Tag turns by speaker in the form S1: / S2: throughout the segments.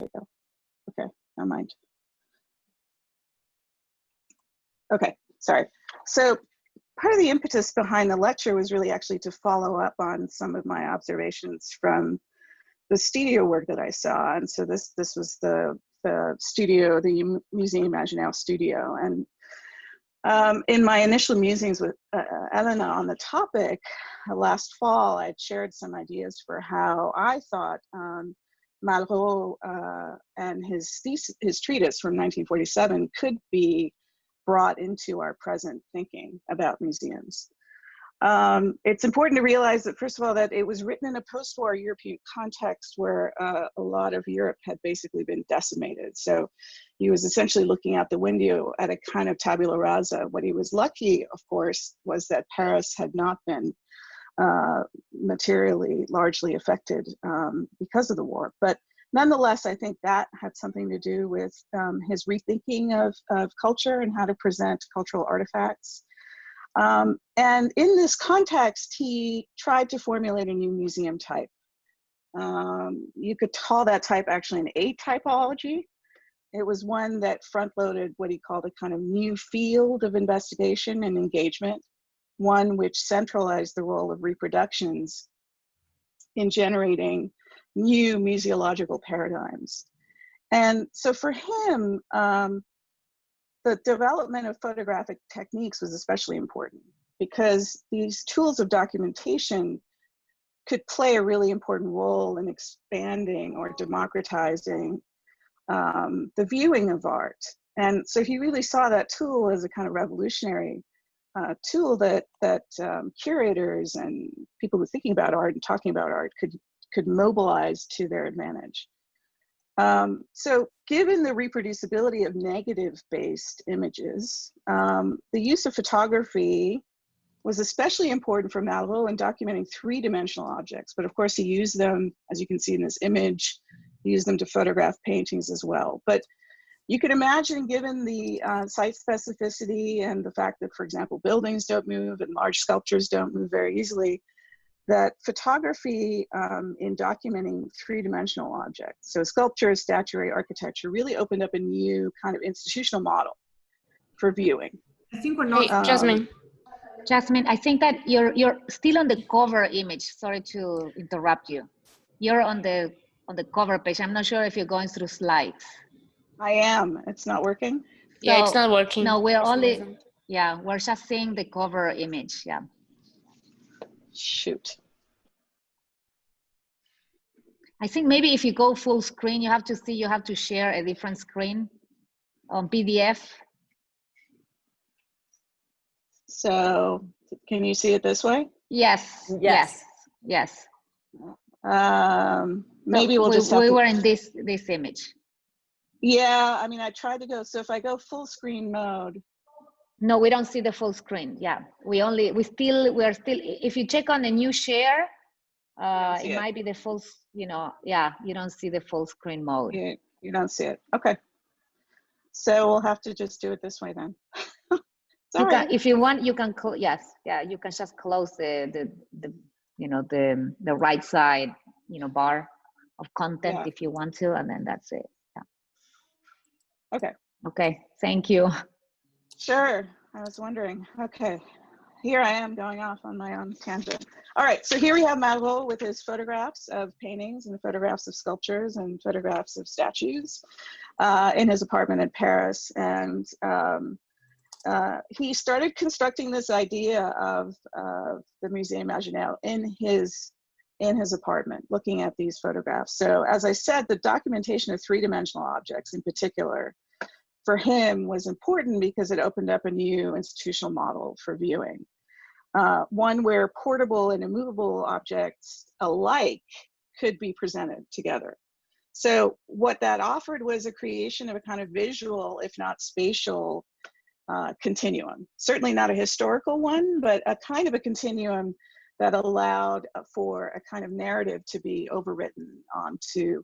S1: you go. Okay, never mind. Okay, sorry. So part of the impetus behind the lecture was really actually to follow up on some of my observations from the studio work that I saw. And so this was the studio, the Musée Imaginaire studio. And in my initial musings with Elena on the topic last fall, I had shared some ideas for how I thought Malraux and his treatise from 1947 could be brought into our present thinking about museums. It's important to realize that, first of all, that it was written in a post-war European context where a lot of Europe had basically been decimated. So he was essentially looking out the window at a kind of tabula rasa. What he was lucky, of course, was that Paris had not been materially largely affected because of the war. But nonetheless, I think that had something to do with his rethinking of culture and how to present cultural artifacts. And in this context, he tried to formulate a new museum type. You could call that type actually an A-typology. It was one that front-loaded what he called a kind of new field of investigation and engagement, one which centralized the role of reproductions in generating new museological paradigms. And so for him, the development of photographic techniques was especially important because these tools of documentation could play a really important role in expanding or democratizing the viewing of art. And so he really saw that tool as a kind of revolutionary tool that curators and people who are thinking about art and talking about art could mobilize to their advantage. So given the reproducibility of negative-based images, the use of photography was especially important for Malraux in documenting three-dimensional objects. But of course, he used them, as you can see in this image, he used them to photograph paintings as well. But you could imagine, given the site specificity and the fact that, for example, buildings don't move and large sculptures don't move very easily, that photography in documenting three-dimensional objects, so sculpture, statuary, architecture, really opened up a new kind of institutional model for viewing.
S2: I think we're not.
S3: Hey,
S4: Jasmine, I think that you're still on the cover image. Sorry to interrupt you. You're on the cover page. I'm not sure if you're going through slides.
S1: I am. It's not working.
S3: Yeah,
S4: So,
S3: it's not working.
S4: No, we're only, yeah, we're just seeing the cover image. Yeah.
S1: Shoot.
S4: I think maybe if you go full screen, you have to share a different screen on PDF.
S1: So can you see it this way?
S4: Yes.
S2: Yes.
S4: Yes.
S1: Maybe
S4: so
S1: we'll just have
S4: we
S1: to...
S4: were in this image.
S1: Yeah, I mean, I tried to go, so if I go full screen mode.
S4: No, we don't see the full screen. Yeah, we are still, if you check on the new share, it might be the full, yeah, you don't see the full screen mode.
S1: Yeah, you don't see it. Okay. So we'll have to just do it this way then.
S4: Can, if you want, you can, yes, yeah, you can just close the right side, bar of content if you want to, and then that's it. Yeah.
S1: Okay.
S4: Okay, thank you.
S1: Sure, I was wondering. Okay, here I am going off on my own tangent. All right, so here we have Malraux with his photographs of paintings and photographs of sculptures and photographs of statues in his apartment in Paris. And he started constructing this idea of the Musée Imaginaire in his apartment, looking at these photographs. So as I said, the documentation of three-dimensional objects in particular for him was important because it opened up a new institutional model for viewing. One where portable and immovable objects alike could be presented together. So what that offered was a creation of a kind of visual, if not spatial, continuum. Certainly not a historical one, but a kind of a continuum that allowed for a kind of narrative to be overwritten onto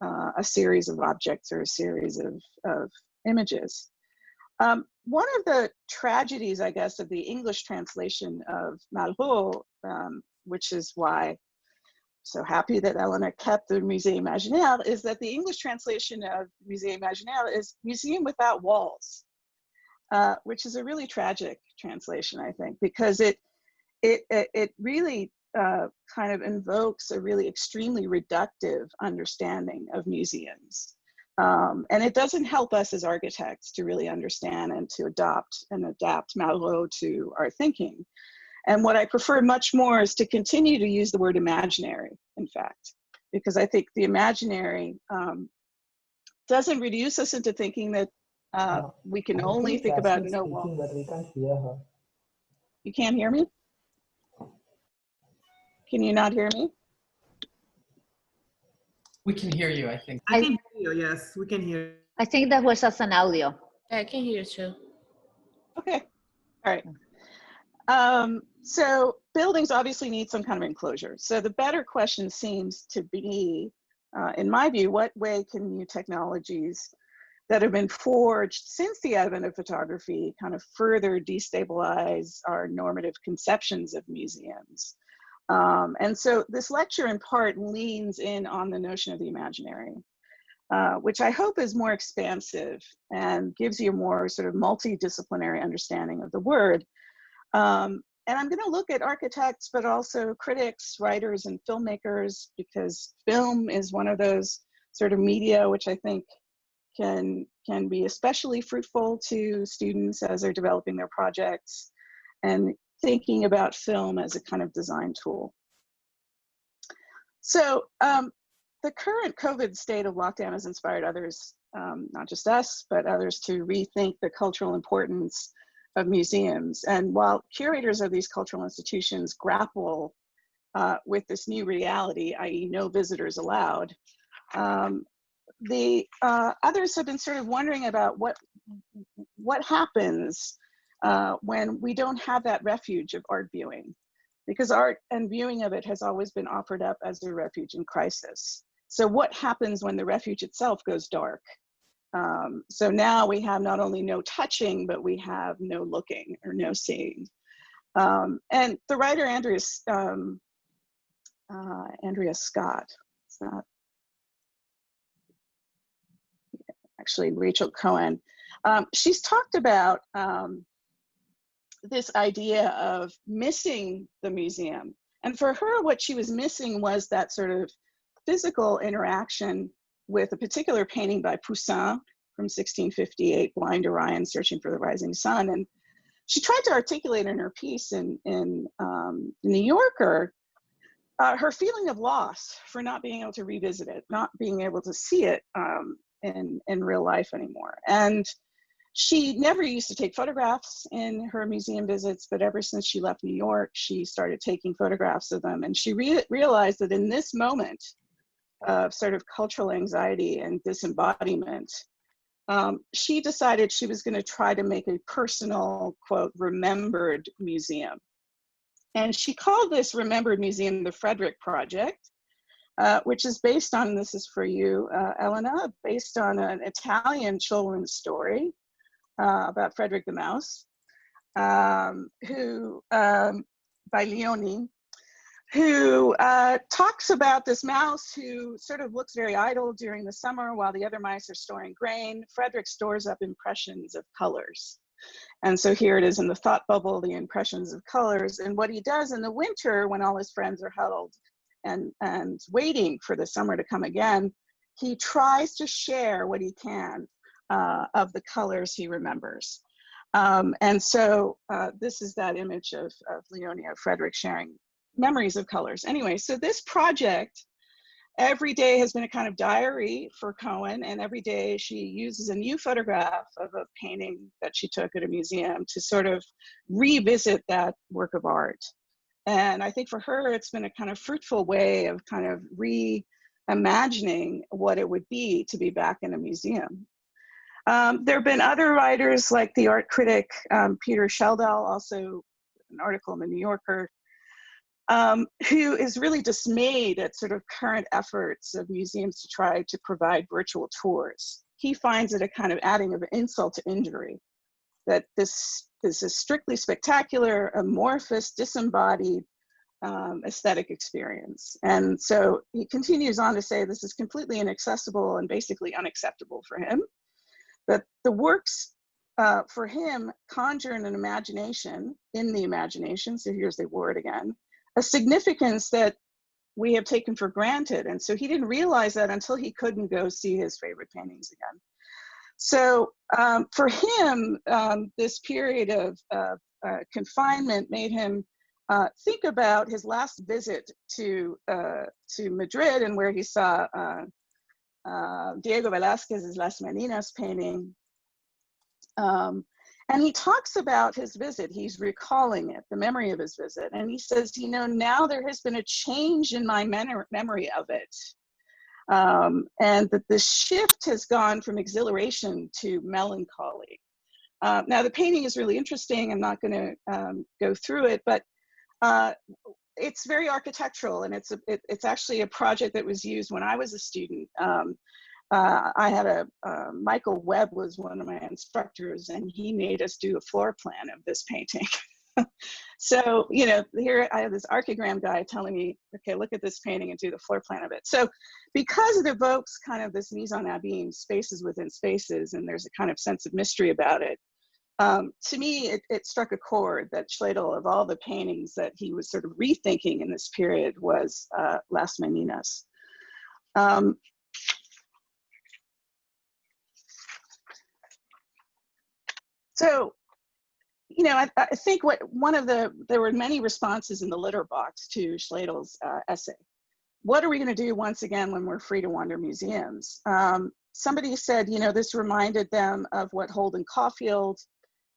S1: a series of objects or a series of images. One of the tragedies, I guess, of the English translation of Malraux, which is why so happy that Elena kept the Musée Imaginaire, is that the English translation of Musée Imaginaire is museum without walls, which is a really tragic translation, I think, because it really kind of invokes a really extremely reductive understanding of museums. And it doesn't help us as architects to really understand and to adopt and adapt Malraux to our thinking. And what I prefer much more is to continue to use the word imaginary, in fact, because I think the imaginary doesn't reduce us into thinking that we can only think about no wall.
S2: But we can't hear her.
S1: You can't hear me? Can you not hear me?
S3: We can hear you, I think.
S5: I can hear you, yes, we can hear you.
S4: I think that was just an audio.
S6: I can hear you too.
S1: Okay, all right. So buildings obviously need some kind of enclosure. So the better question seems to be, in my view, what way can new technologies that have been forged since the advent of photography kind of further destabilize our normative conceptions of museums? And so this lecture in part leans in on the notion of the imaginary, which I hope is more expansive and gives you a more sort of multidisciplinary understanding of the word. And I'm going to look at architects, but also critics, writers, and filmmakers, because film is one of those sort of media which I think can be especially fruitful to students as they're developing their projects and thinking about film as a kind of design tool. So the current COVID state of lockdown has inspired others, not just us, but others to rethink the cultural importance of museums. And while curators of these cultural institutions grapple with this new reality, i.e. no visitors allowed, the others have been sort of wondering about what happens when we don't have that refuge of art viewing, because art and viewing of it has always been offered up as a refuge in crisis. So what happens when the refuge itself goes dark? So now we have not only no touching, but we have no looking or no seeing. And the writer Andrea Scott, it's not, actually Rachel Cohen, she's talked about this idea of missing the museum. And for her, what she was missing was that sort of physical interaction with a particular painting by Poussin from 1658, Blind Orion Searching for the Rising Sun. And she tried to articulate in her piece in New Yorker, her feeling of loss for not being able to revisit it, not being able to see it in real life anymore. And she never used to take photographs in her museum visits, but ever since she left New York, she started taking photographs of them. And she realized that in this moment of sort of cultural anxiety and disembodiment, she decided she was going to try to make a personal, quote, remembered museum. And she called this remembered museum the Frederick Project, which is based on, this is for you, Elena, based on an Italian children's story about Frederick the Mouse, who, by Leone, who talks about this mouse who sort of looks very idle during the summer while the other mice are storing grain. Frederick stores up impressions of colors. And so here it is in the thought bubble, the impressions of colors. And what he does in the winter, when all his friends are huddled and waiting for the summer to come again, he tries to share what he can of the colors he remembers. And so this is that image of Leone, of Frederick sharing memories of colors. Anyway, so this project every day has been a kind of diary for Cohen, and every day she uses a new photograph of a painting that she took at a museum to sort of revisit that work of art. And I think for her, it's been a kind of fruitful way of kind of reimagining what it would be to be back in a museum. There have been other writers like the art critic Peter Sheldal, also an article in the New Yorker, who is really dismayed at sort of current efforts of museums to try to provide virtual tours. He finds it a kind of adding of insult to injury, that this is strictly spectacular, amorphous, disembodied, aesthetic experience. And so he continues on to say this is completely inaccessible and basically unacceptable for him. That the works for him conjure in an imagination, in the imagination, so here's the word again, a significance that we have taken for granted. And so he didn't realize that until he couldn't go see his favorite paintings again. So for him, this period of confinement made him think about his last visit to Madrid, and where he saw Diego Velázquez's Las Meninas painting. And he talks about his visit. He's recalling it, the memory of his visit. And he says, you know, now there has been a change in my memory of it. And that the shift has gone from exhilaration to melancholy. Now the painting is really interesting. I'm not going to go through it, but it's very architectural, and it's actually a project that was used when I was a student. I had Michael Webb was one of my instructors, and he made us do a floor plan of this painting. So, you know, here I have this archigram guy telling me, okay, look at this painting and do the floor plan of it. So because it evokes kind of this mise en abîme, spaces within spaces, and there's a kind of sense of mystery about it, to me, it struck a chord that Schlegel, of all the paintings that he was sort of rethinking in this period, was Las Meninas. So, you know, I think there were many responses in the litter box to Schlegel's essay. What are we going to do once again when we're free to wander museums? Somebody said, you know, this reminded them of what Holden Caulfield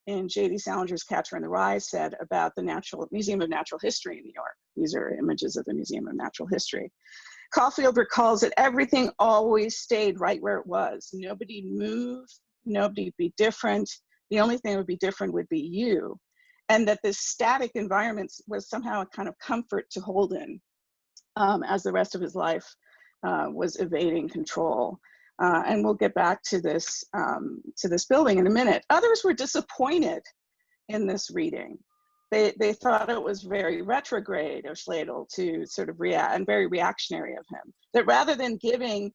S1: in J.D. Salinger's Catcher in the Rye said about the Museum of Natural History in New York. These are images of the Museum of Natural History. Caulfield recalls that everything always stayed right where it was. Nobody moved, nobody would be different. The only thing that would be different would be you. And that this static environment was somehow a kind of comfort to Holden as the rest of his life was evading control. And we'll get back to this building in a minute. Others were disappointed in this reading. They thought it was very retrograde of Schlegel to sort of react, and very reactionary of him. That rather than giving,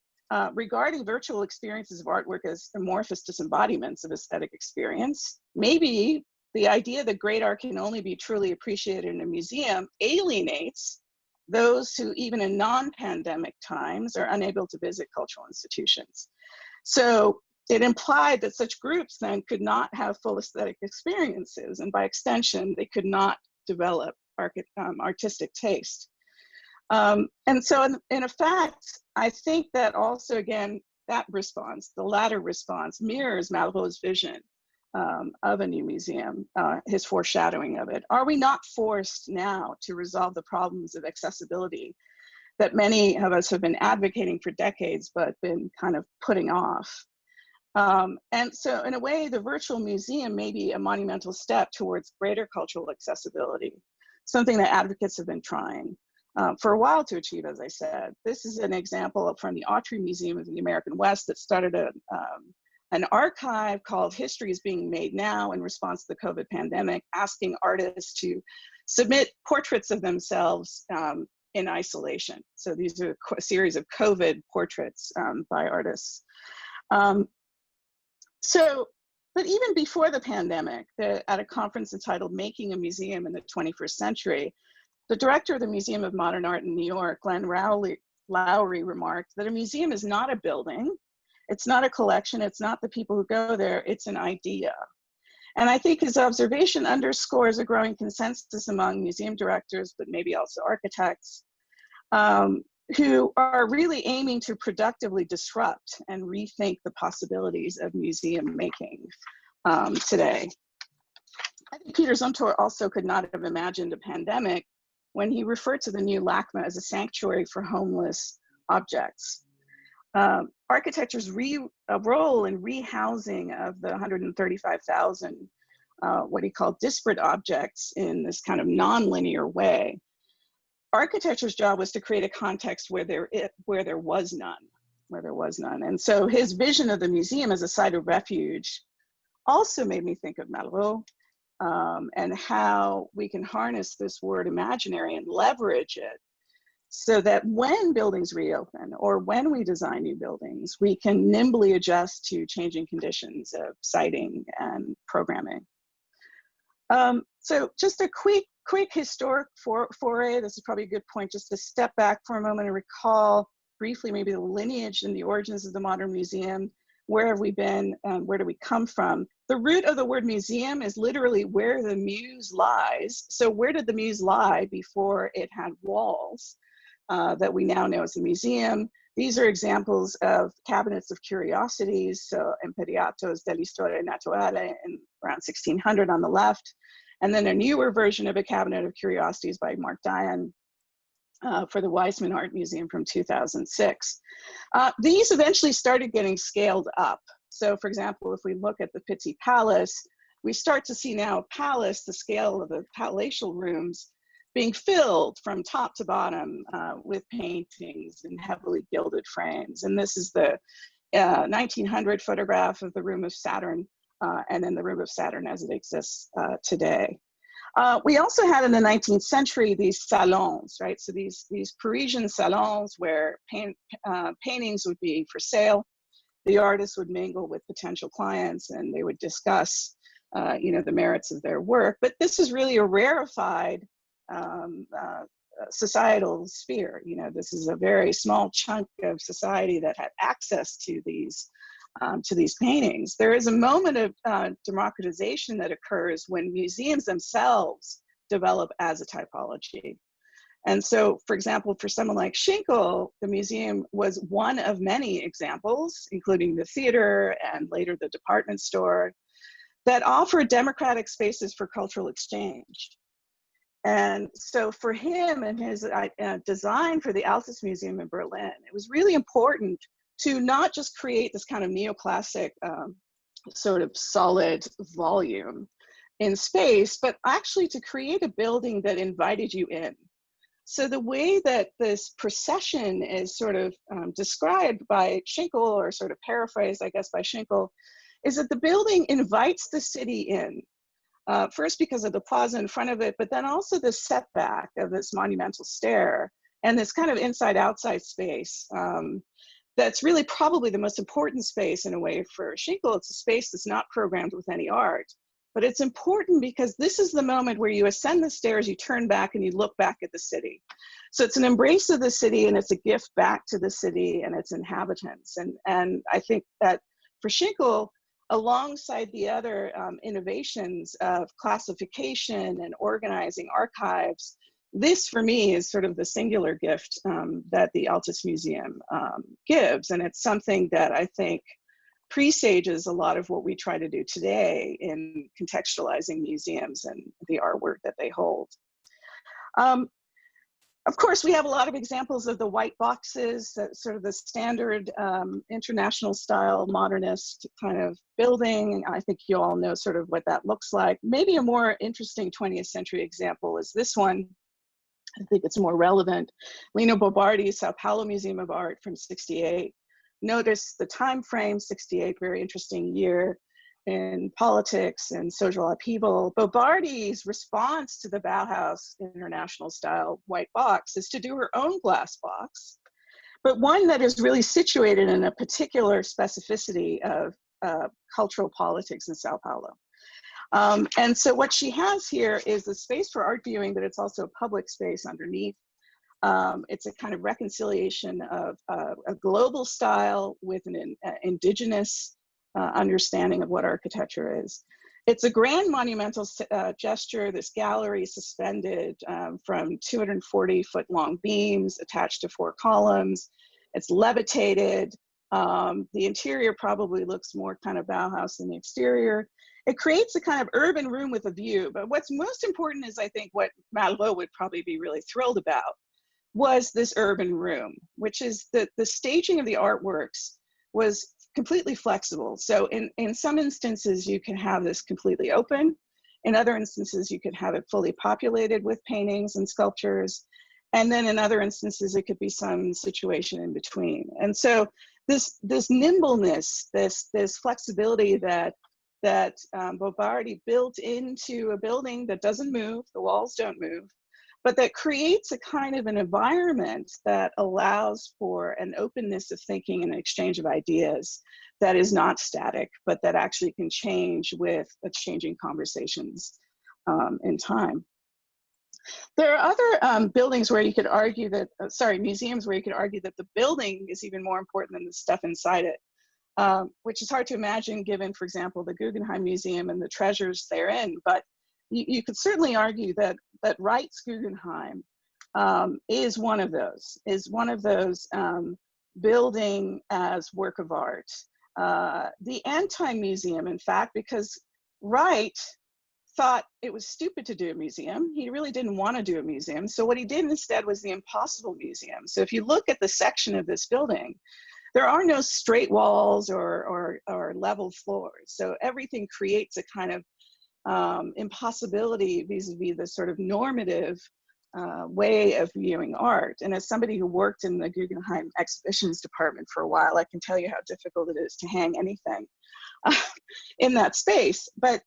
S1: regarding virtual experiences of artwork as amorphous disembodiments of aesthetic experience, maybe the idea that great art can only be truly appreciated in a museum alienates those who, even in non-pandemic times, are unable to visit cultural institutions. So it implied that such groups then could not have full aesthetic experiences, and by extension, they could not develop artistic taste. And so in effect, I think that also, again, that response, the latter response, mirrors Malraux's vision of a new museum, his foreshadowing of it. Are we not forced now to resolve the problems of accessibility that many of us have been advocating for decades, but been kind of putting off? And so in a way, the virtual museum may be a monumental step towards greater cultural accessibility, something that advocates have been trying for a while to achieve, as I said. This is an example from the Autry Museum of the American West that started an archive called History is Being Made Now in response to the COVID pandemic, asking artists to submit portraits of themselves in isolation. So these are a series of COVID portraits by artists. But even before the pandemic, at a conference entitled Making a Museum in the 21st Century, the director of the Museum of Modern Art in New York, Glenn Lowry, remarked that a museum is not a building, it's not a collection, it's not the people who go there, it's an idea. And I think his observation underscores a growing consensus among museum directors, but maybe also architects, who are really aiming to productively disrupt and rethink the possibilities of museum making today. I think Peter Zumthor also could not have imagined a pandemic when he referred to the new LACMA as a sanctuary for homeless objects. Architecture's role in rehousing of the 135,000, what he called disparate objects in this kind of non-linear way. Architecture's job was to create a context where there was none. And so his vision of the museum as a site of refuge also made me think of Malraux. and how we can harness this word imaginary and leverage it so that when buildings reopen or when we design new buildings, we can nimbly adjust to changing conditions of siting and programming. So just a quick historic foray. This is probably a good point just to step back for a moment and recall briefly maybe the lineage and the origins of the modern museum. Where have we been and where do we come from? The root of the word museum is literally where the muse lies. So where did the muse lie before it had walls that we now know as a museum? These are examples of cabinets of curiosities, so Imperiatos dell'Historia Naturale in around 1600 on the left, and then a newer version of a cabinet of curiosities by Mark Dion for the Weizmann Art Museum from 2006. These eventually started getting scaled up. So for example, if we look at the Pitti Palace, we start to see now a palace, the scale of the palatial rooms, being filled from top to bottom with paintings and heavily gilded frames. And this is the 1900 photograph of the Room of Saturn, and then the Room of Saturn as it exists today. We also had in the 19th century these salons, right? So these Parisian salons where paintings would be for sale. The artists would mingle with potential clients and they would discuss, you know, the merits of their work. But this is really a rarefied societal sphere. You know, this is a very small chunk of society that had access to these paintings. There is a moment of democratization that occurs when museums themselves develop as a typology. And so, for example, for someone like Schinkel, the museum was one of many examples, including the theater and later the department store, that offered democratic spaces for cultural exchange. And so for him and his design for the Altus Museum in Berlin, it was really important to not just create this kind of neoclassic sort of solid volume in space, but actually to create a building that invited you in. So the way that this procession is sort of described by Schinkel, or sort of paraphrased, I guess, by Schinkel, is that the building invites the city in. First because of the plaza in front of it, but then also the setback of this monumental stair and this kind of inside-outside space. That's really probably the most important space in a way for Schinkel. It's a space that's not programmed with any art, but it's important because this is the moment where you ascend the stairs, you turn back and you look back at the city. So it's an embrace of the city and it's a gift back to the city and its inhabitants. And I think that for Schinkel, alongside the other innovations of classification and organizing archives, this for me is sort of the singular gift that the Altus Museum gives. And it's something that I think presages a lot of what we try to do today in contextualizing museums and the artwork that they hold. Of course, we have a lot of examples of the white boxes, that sort of the standard international style modernist kind of building. I think you all know sort of what that looks like. Maybe a more interesting 20th century example is this one. I think it's more relevant. Lino Bobardi's Sao Paulo Museum of Art from '68. Notice the time frame, '68, very interesting year in politics and social upheaval. Bobardi's response to the Bauhaus international style white box is to do her own glass box, but one that is really situated in a particular specificity of cultural politics in Sao Paulo. And so what she has here is the space for art viewing, but it's also a public space underneath. It's a kind of reconciliation of a global style with an indigenous understanding of what architecture is. It's a grand monumental gesture, this gallery suspended from 240-foot long beams attached to 4 columns. It's levitated. The interior probably looks more kind of Bauhaus than the exterior. It creates a kind of urban room with a view, but what's most important is, I think, what Malraux would probably be really thrilled about, was this urban room, which is the staging of the artworks was completely flexible. So in some instances, you can have this completely open. In other instances, you could have it fully populated with paintings and sculptures. And then in other instances, it could be some situation in between. And so this nimbleness, this flexibility that that Bobardi built into a building that doesn't move, the walls don't move, but that creates a kind of an environment that allows for an openness of thinking and an exchange of ideas that is not static, but that actually can change with changing conversations in time. There are other buildings where you could argue that, museums where you could argue that the building is even more important than the stuff inside it, which is hard to imagine given, for example, the Guggenheim Museum and the treasures therein. But you could certainly argue that Wright's Guggenheim is one of those, building as work of art. The Anti-Museum, in fact, because Wright thought it was stupid to do a museum. He really didn't want to do a museum. So what he did instead was the Impossible Museum. So if you look at the section of this building, there are no straight walls or level floors. So everything creates a kind of impossibility vis-a-vis the sort of normative way of viewing art. And as somebody who worked in the Guggenheim exhibitions department for a while, I can tell you how difficult it is to hang anything in that space. But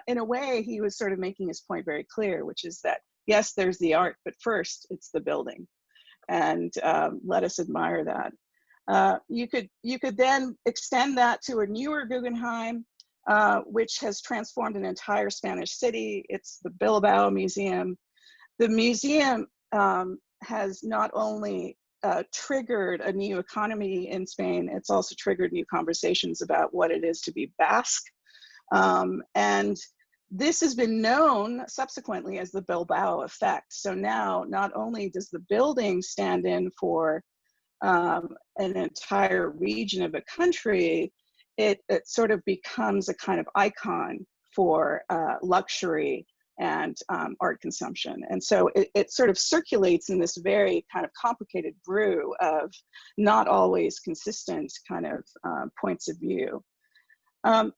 S1: in a way, he was sort of making his point very clear, which is that, yes, there's the art, but first it's the building. And let us admire that. You could then extend that to a newer Guggenheim, which has transformed an entire Spanish city. It's the Bilbao Museum. The museum has not only triggered a new economy in Spain, it's also triggered new conversations about what it is to be Basque. And this has been known subsequently as the Bilbao effect. So now, not only does the building stand in for an entire region of a country, it sort of becomes a kind of icon for luxury and art consumption. And so it sort of circulates in this very kind of complicated brew of not always consistent kind of points of view. But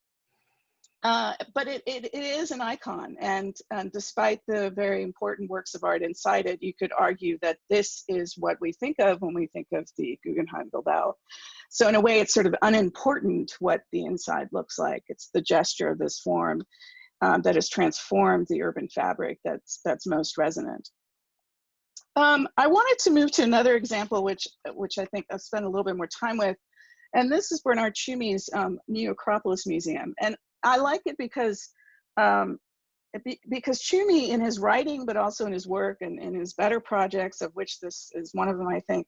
S1: it is an icon, and despite the very important works of art inside it, you could argue that this is what we think of when we think of the Guggenheim Bilbao. So in a way, it's sort of unimportant what the inside looks like. It's the gesture of this form that has transformed the urban fabric that's most resonant. I wanted to move to another example, which I think I've spent a little bit more time with, and this is Bernard Chumi's new Acropolis Museum. And I like it because Chumi, in his writing, but also in his work and in his better projects, of which this is one of them, I think,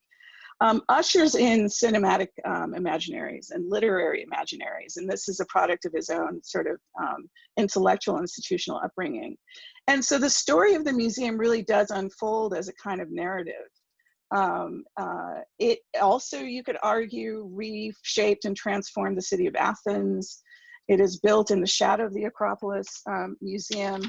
S1: ushers in cinematic imaginaries and literary imaginaries. And this is a product of his own sort of intellectual institutional upbringing. And so the story of the museum really does unfold as a kind of narrative. It also, you could argue, reshaped and transformed the city of Athens. It is built in the shadow of the Acropolis Museum.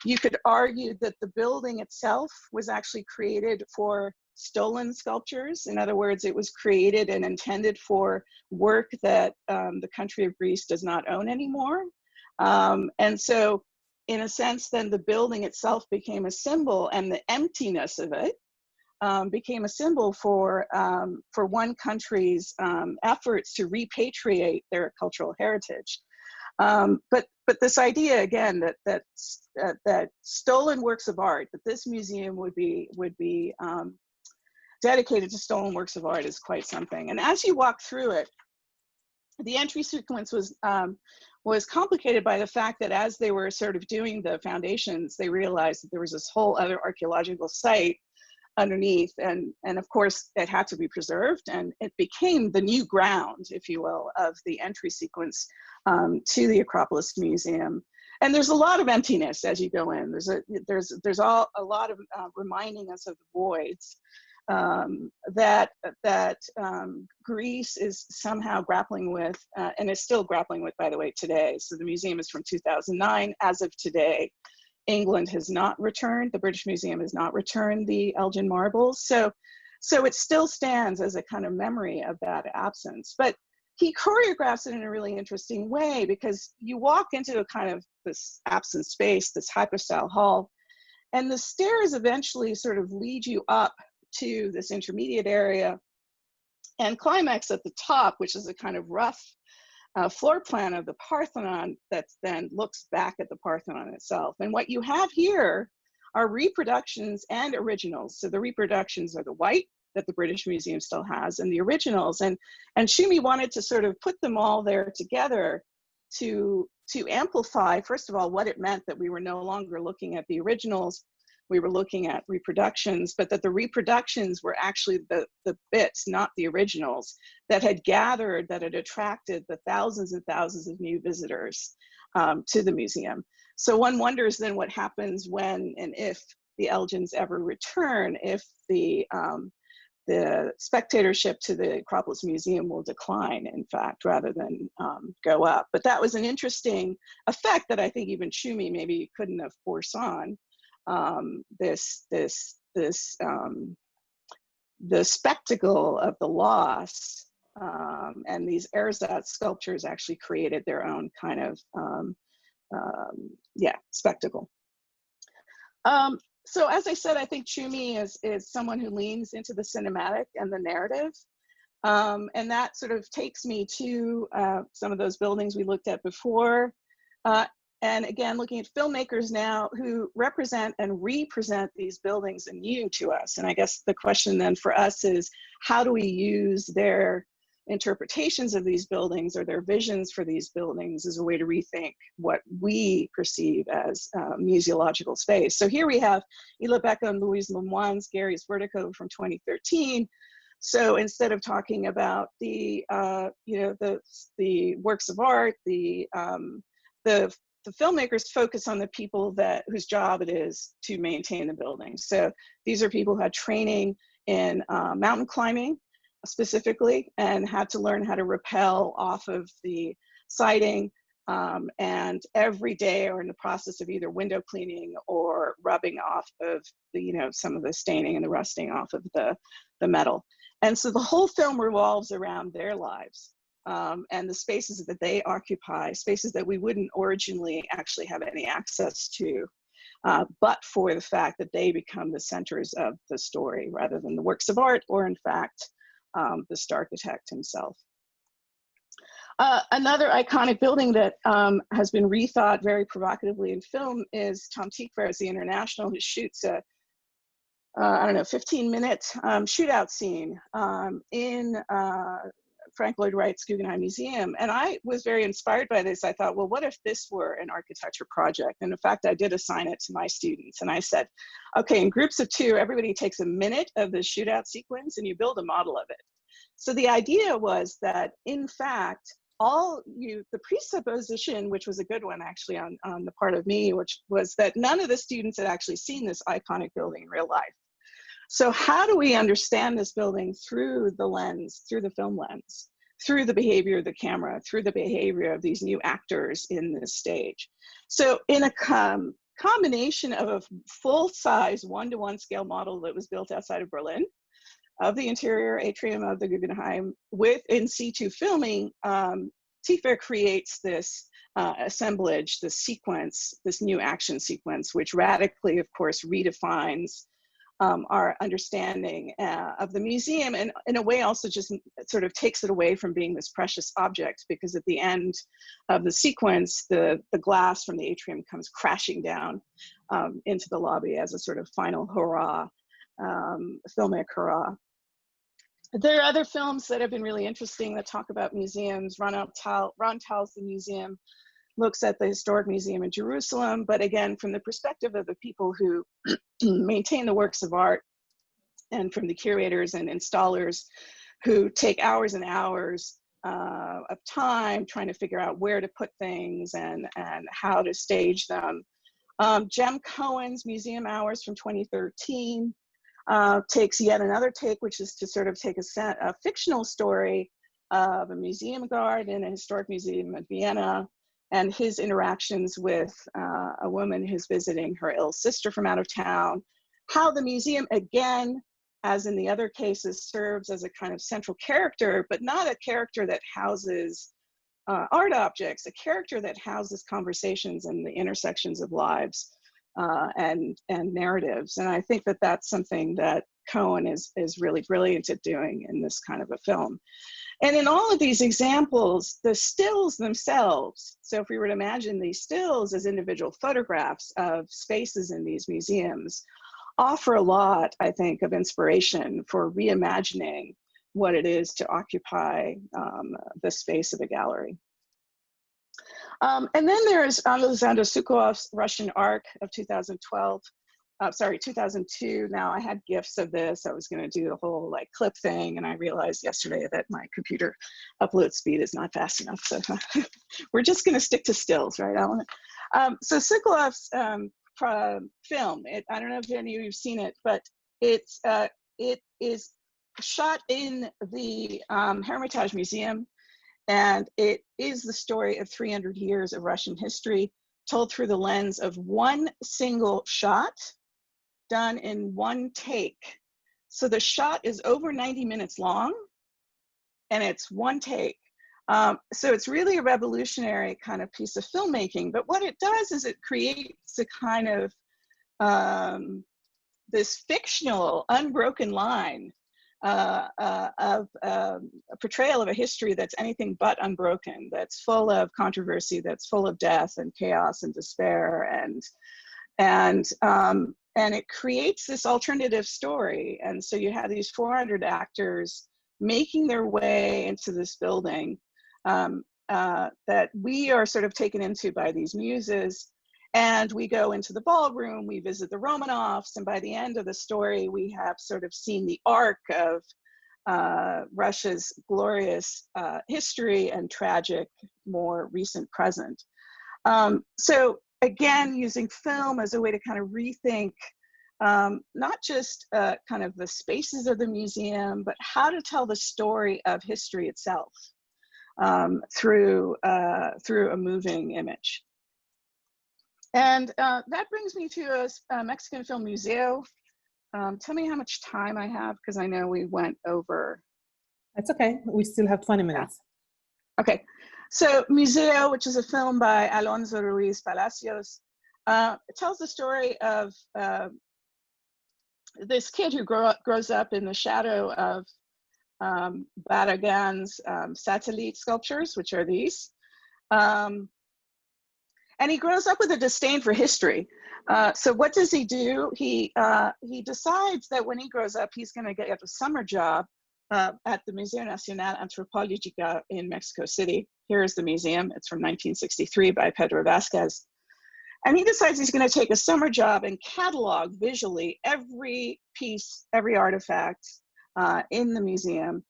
S1: You could argue that the building itself was actually created for stolen sculptures. In other words, it was created and intended for work that the country of Greece does not own anymore. And so, in a sense, then the building itself became a symbol, and the emptiness of it became a symbol for one country's efforts to repatriate their cultural heritage. But this idea again that stolen works of art, that this museum would be dedicated to stolen works of art, is quite something. And as you walk through it, the entry sequence was complicated by the fact that as they were sort of doing the foundations, they realized that there was this whole other archaeological site underneath, and of course it had to be preserved, and it became the new ground, if you will, of the entry sequence to the Acropolis Museum. And there's a lot of emptiness as you go in. There's a lot of reminding us of the voids that Greece is somehow grappling with, and is still grappling with, by the way, today. So the museum is from 2009. As of today, England has not returned, the British Museum has not returned the Elgin marbles. So it still stands as a kind of memory of that absence. But he choreographs it in a really interesting way, because you walk into a kind of this absent space, this hypostyle hall, and the stairs eventually sort of lead you up to this intermediate area and climax at the top, which is a kind of rough floor plan of the Parthenon that then looks back at the Parthenon itself. And what you have here are reproductions and originals. So the reproductions are the white that the British Museum still has, and the originals. And Chumi wanted to sort of put them all there together to amplify, first of all, what it meant that we were no longer looking at the originals, we were looking at reproductions, but that the reproductions were actually the bits, not the originals, that had gathered, that had attracted the thousands and thousands of new visitors to the museum. So one wonders then what happens when and if the Elgins ever return, if the spectatorship to the Acropolis Museum will decline, in fact, rather than go up. But that was an interesting effect that I think even Chumi maybe couldn't have foreseen. The spectacle of the loss and these ersatz sculptures actually created their own kind of spectacle. So as I said, I think Chumi is someone who leans into the cinematic and the narrative. And that sort of takes me to some of those buildings we looked at before. And again, looking at filmmakers now who represent and represent these buildings anew to us. And I guess the question then for us is, how do we use their interpretations of these buildings or their visions for these buildings as a way to rethink what we perceive as museological space? So here we have Ila Becca and Louise Lemoine's Gary's Vertigo from 2013. So instead of talking about the works of art, the filmmakers focus on the people whose job it is to maintain the building. So these are people who had training in mountain climbing specifically, and had to learn how to rappel off of the siding, and every day are in the process of either window cleaning or rubbing off of some of the staining and the rusting off of the metal. And so the whole film revolves around their lives. And the spaces that they occupy, spaces that we wouldn't originally actually have any access to, but for the fact that they become the centers of the story rather than the works of art, or in fact, the star architect himself. Another iconic building that has been rethought very provocatively in film is Tom Tykwer's The International, who shoots a 15-minute shootout scene in Frank Lloyd Wright's Guggenheim Museum. And I was very inspired by this. I thought, well, what if this were an architecture project? And in fact, I did assign it to my students. And I said, okay, in groups of 2, everybody takes a minute of the shootout sequence and you build a model of it. So the idea was that, in fact, the presupposition, which was a good one actually on the part of me, which was that none of the students had actually seen this iconic building in real life. So how do we understand this building through the lens, through the film lens, through the behavior of the camera, through the behavior of these new actors in this stage? So in a combination of a full-size 1-to-1 scale model that was built outside of Berlin, of the interior atrium of the Guggenheim, with in situ filming, Tykwer creates this assemblage, this sequence, this new action sequence, which radically, of course, redefines our understanding of the museum, and in a way also just sort of takes it away from being this precious object, because at the end of the sequence, the glass from the atrium comes crashing down into the lobby as a sort of final hurrah, filmic hurrah. There are other films that have been really interesting that talk about museums. Ron Towles' The Museum looks at the historic museum in Jerusalem, but again, from the perspective of the people who maintain the works of art, and from the curators and installers who take hours and hours of time trying to figure out where to put things and how to stage them. Jem Cohen's Museum Hours from 2013 takes yet another take, which is to sort of take a fictional story of a museum guard in a historic museum in Vienna, and his interactions with a woman who's visiting her ill sister from out of town. How the museum, again, as in the other cases, serves as a kind of central character, but not a character that houses art objects, a character that houses conversations and the intersections of lives and narratives. And I think that that's something that Cohen is really brilliant at doing in this kind of a film. And in all of these examples, the stills themselves, so if we were to imagine these stills as individual photographs of spaces in these museums, offer a lot, I think, of inspiration for reimagining what it is to occupy the space of a gallery. And then there's Alexander Sukhov's Russian Arc of 2012. Sorry, 2002. Now I had GIFs of this. I was going to do the whole like clip thing, and I realized yesterday that my computer upload speed is not fast enough. So we're just going to stick to stills, right, Alan? So Cyclops film. I don't know if any of you have seen it, but it is shot in the Hermitage Museum, and it is the story of 300 years of Russian history told through the lens of one single shot done in one take. So the shot is over 90 minutes long, and it's one take. So it's really a revolutionary kind of piece of filmmaking. But what it does is it creates a kind of this fictional, unbroken line of a portrayal of a history that's anything but unbroken, that's full of controversy, that's full of death and chaos and despair, and it creates this alternative story. And so you have these 400 actors making their way into this building that we are sort of taken into by these muses. And we go into the ballroom, we visit the Romanovs, and by the end of the story, we have sort of seen the arc of Russia's glorious history and tragic, more recent present. So again, using film as a way to kind of rethink not just kind of the spaces of the museum, but how to tell the story of history itself through a moving image. And that brings me to a Mexican film museo. Tell me how much time I have, because I know we went over.
S2: That's okay. We still have 20 minutes.
S1: Yeah. Okay. So Museo, which is a film by Alonso Ruiz Palacios, it tells the story of this kid who grows up in the shadow of Barragan's satellite sculptures, which are these. And he grows up with a disdain for history. So what does he do? He decides that when he grows up, he's going to get a summer job at the Museo Nacional Antropológico in Mexico City. Here is the museum. It's from 1963 by Pedro Vázquez. And he decides he's going to take a summer job and catalog visually every piece, every artifact in the museum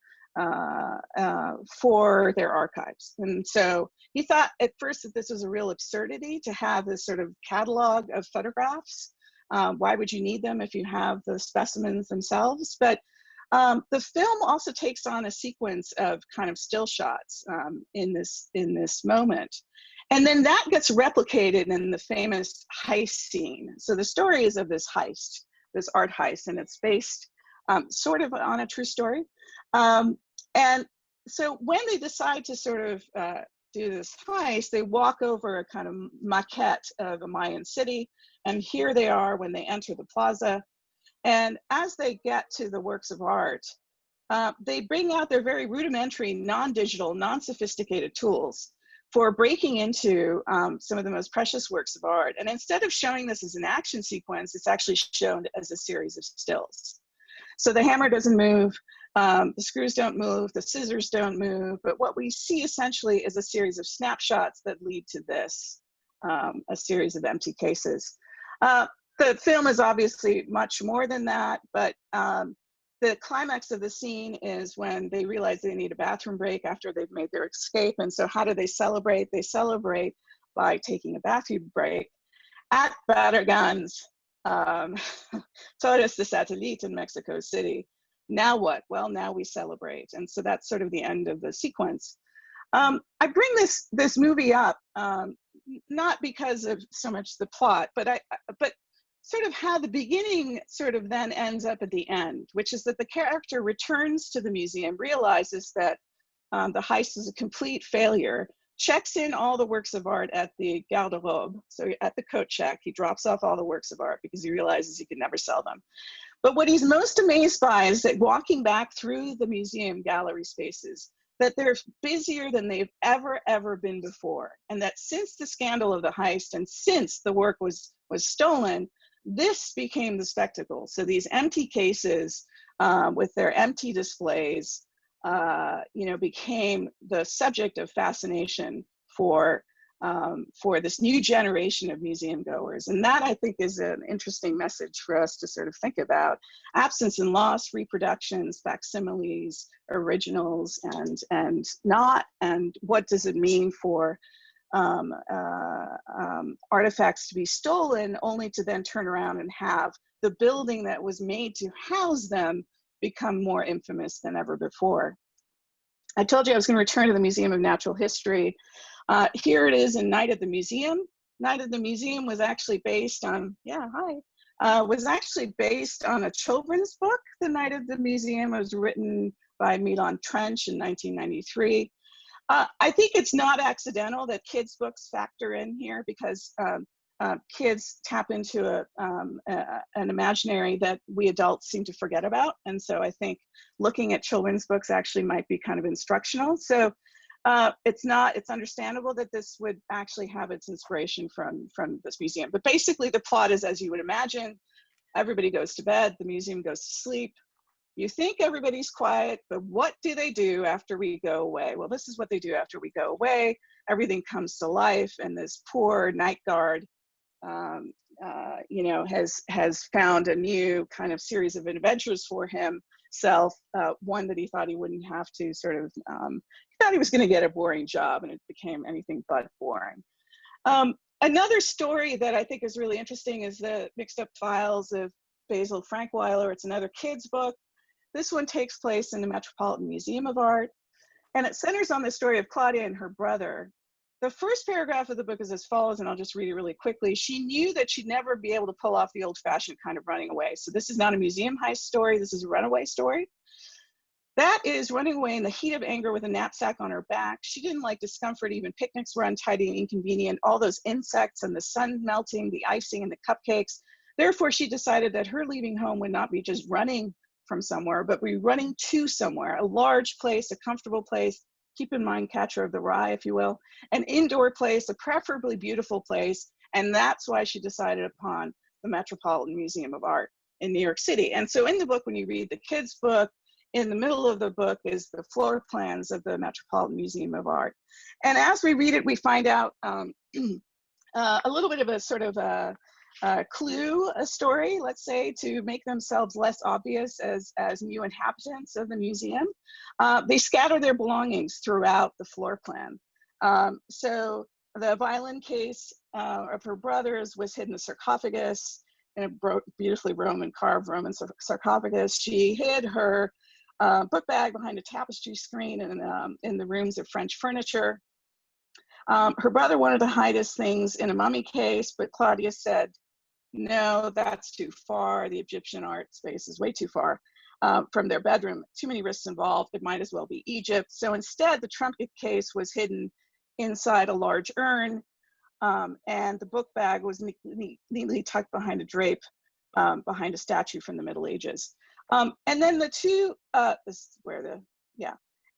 S1: for their archives. And so he thought at first that this was a real absurdity to have this sort of catalog of photographs. Why would you need them if you have the specimens themselves? But the film also takes on a sequence of kind of still shots in this moment. And then that gets replicated in the famous heist scene. So the story is of this heist, this art heist, and it's based sort of on a true story. And so when they decide to sort of do this heist, they walk over a kind of maquette of a Mayan city. And here they are when they enter the plaza. And as they get to the works of art, they bring out their very rudimentary, non-digital, non-sophisticated tools for breaking into some of the most precious works of art. And instead of showing this as an action sequence, it's actually shown as a series of stills. So the hammer doesn't move, the screws don't move, the scissors don't move, but what we see essentially is a series of snapshots that lead to this, a series of empty cases. The film is obviously much more than that, but the climax of the scene is when they realize they need a bathroom break after they've made their escape. And so how do they celebrate? They celebrate by taking a bathroom break at Barragan's Torres de Satélite in Mexico City. Now what? Well, now we celebrate. And so that's sort of the end of the sequence. I bring this movie up, not because of so much the plot, but sort of how the beginning sort of then ends up at the end, which is that the character returns to the museum, realizes that the heist is a complete failure, checks in all the works of art at the garde-robe. So at the coat check, he drops off all the works of art because he realizes he can never sell them. But what he's most amazed by is that walking back through the museum gallery spaces, that they're busier than they've ever been before. And that since the scandal of the heist and since the work was stolen, this became the spectacle. So these empty cases with their empty displays, you know, became the subject of fascination for this new generation of museum goers. And that, I think, is an interesting message for us to sort of think about. Absence and loss, reproductions, facsimiles, originals, and not, and what does it mean for artifacts to be stolen only to then turn around and have the building that was made to house them become more infamous than ever before. I told you I was going to return to the Museum of Natural History. Here it is in Night at the Museum. Night at the Museum was actually based on, was actually based on a children's book. The Night at the Museum was written by Milan Trench in 1993. I think it's not accidental that kids' books factor in here, because kids tap into an imaginary that we adults seem to forget about. And so I think looking at children's books actually might be kind of instructional. So it's understandable that this would actually have its inspiration from this museum. But basically the plot is, as you would imagine, everybody goes to bed, the museum goes to sleep. You think everybody's quiet, but what do they do after we go away? Well, this is what they do after we go away. Everything comes to life, and this poor night guard, you know, has found a new kind of series of adventures for himself. One that he thought he wouldn't have to sort of, he thought he was going to get a boring job, and it became anything but boring. Another story that I think is really interesting is the Mixed Up Files of Basil Frankweiler. It's another kid's book. This one takes place in the Metropolitan Museum of Art, and it centers on the story of Claudia and her brother. The first paragraph of the book is as follows, and I'll just read it really quickly. She knew that she'd never be able to pull off the old-fashioned kind of running away. So this is not a museum heist story, this is a runaway story. That is running away in the heat of anger with a knapsack on her back. She didn't like discomfort, even picnics were untidy and inconvenient, all those insects and the sun melting, the icing and the cupcakes. Therefore, she decided that her leaving home would not be just running from somewhere, but be running to somewhere, a large place, a comfortable place, keep in mind Catcher of the Rye, if you will, an indoor place, a preferably beautiful place, and that's why she decided upon the Metropolitan Museum of Art in New York City. And so in the book, when you read the kids' book, in the middle of the book is the floor plans of the Metropolitan Museum of Art. And as we read it, we find out a little bit of a sort of a clue, a story, let's say, to make themselves less obvious as new inhabitants of the museum. They scatter their belongings throughout the floor plan. So the violin case of her brother's was hid in a sarcophagus, in a beautifully carved Roman sarcophagus. She hid her book bag behind a tapestry screen in the rooms of French furniture. Her brother wanted to hide his things in a mummy case, but Claudia said, no, that's too far. The Egyptian art space is way too far from their bedroom. Too many risks involved. It might as well be Egypt. So instead, the trumpet case was hidden inside a large urn, and the book bag was neatly tucked behind a drape behind a statue from the Middle Ages. And then the two, this is where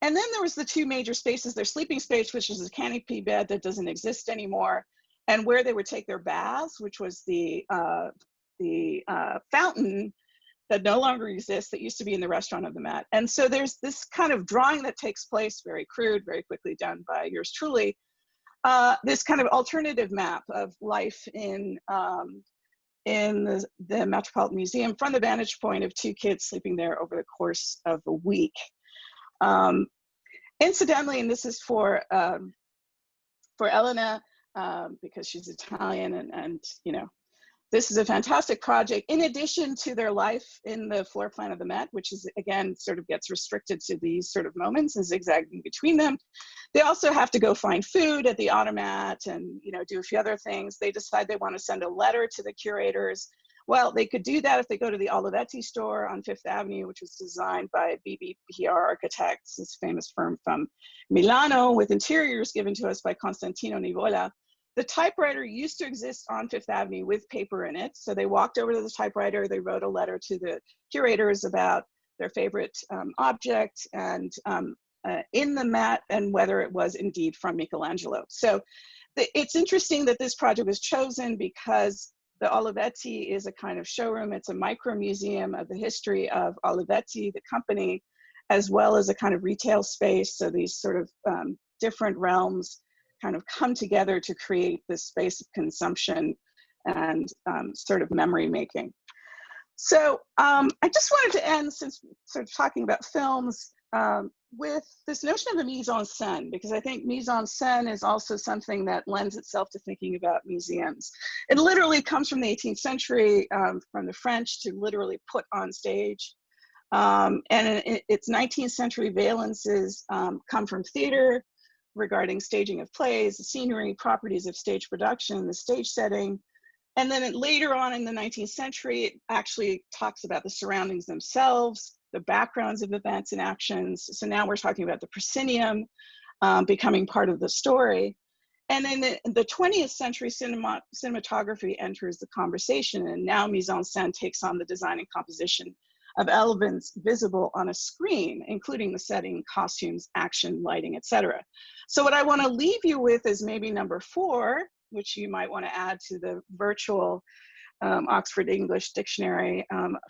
S1: and then there was the two major spaces, their sleeping space, which is a canopy bed that doesn't exist anymore, and where they would take their baths, which was the fountain that no longer exists, that used to be in the restaurant of the Met. And so there's this kind of drawing that takes place, very crude, very quickly done by yours truly, this kind of alternative map of life in the Metropolitan Museum from the vantage point of two kids sleeping there over the course of a week. Incidentally, and this is for Elena, because she's Italian, and you know, this is a fantastic project. In addition to their life in the floor plan of the Met, which is, again, sort of gets restricted to these sort of moments and zigzagging between them, they also have to go find food at the automat and, you know, do a few other things. They decide they want to send a letter to the curators. Well, they could do that if they go to the Olivetti store on Fifth Avenue, which was designed by BBPR Architects, this famous firm from Milano, with interiors given to us by Constantino Nivola. The typewriter used to exist on Fifth Avenue with paper in it. So they walked over to the typewriter, they wrote a letter to the curators about their favorite object, and in the mat and whether it was indeed from Michelangelo. So it's interesting that this project was chosen because the Olivetti is a kind of showroom. It's a micro museum of the history of Olivetti, the company, as well as a kind of retail space. So these sort of different realms kind of come together to create this space of consumption and sort of memory making. So I just wanted to end, since sort of talking about films, with this notion of a mise-en-scène, because I think mise-en-scène is also something that lends itself to thinking about museums. It literally comes from the 18th century, from the French, to literally put on stage. And its 19th century valences come from theater, regarding staging of plays, the scenery, properties of stage production, the stage setting. And then later on in the 19th century, it actually talks about the surroundings themselves, the backgrounds of events and actions. So now we're talking about the proscenium becoming part of the story. And then the 20th century cinematography enters the conversation, and now mise-en-scène takes on the design and composition of elements visible on a screen, including the setting, costumes, action, lighting, etc. So what I want to leave you with is maybe number 4, which you might want to add to the virtual Oxford English Dictionary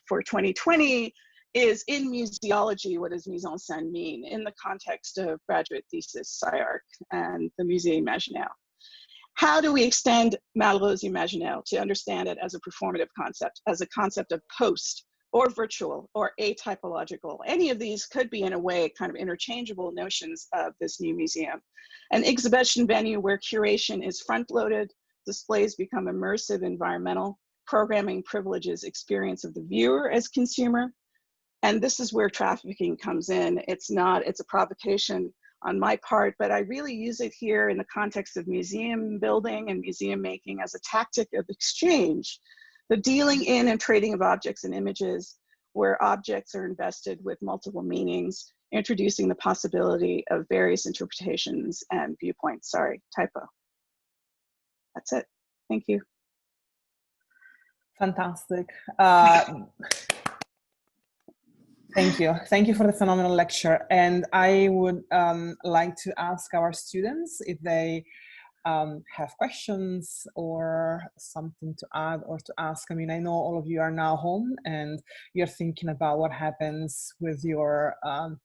S1: for 2020, is in museology, what does mise-en-scène mean in the context of graduate thesis SCI-Arc and the Musée Imaginaire? How do we extend Malraux's Imaginaire to understand it as a performative concept, as a concept of post, or virtual, or atypological? Any of these could be, in a way, kind of interchangeable notions of this new museum. An exhibition venue where curation is front-loaded, displays become immersive, environmental, programming privileges experience of the viewer as consumer. And this is where trafficking comes in. It's a provocation on my part, but I really use it here in the context of museum building and museum making as a tactic of exchange, the dealing in and trading of objects and images, where objects are invested with multiple meanings, introducing the possibility of various interpretations and viewpoints. Sorry, typo. That's it. Thank you.
S2: Fantastic. Thank you. Thank you for the phenomenal lecture. And I would like to ask our students if they have questions or something to add or to ask. I mean, I know all of you are now home and you're thinking about what happens with your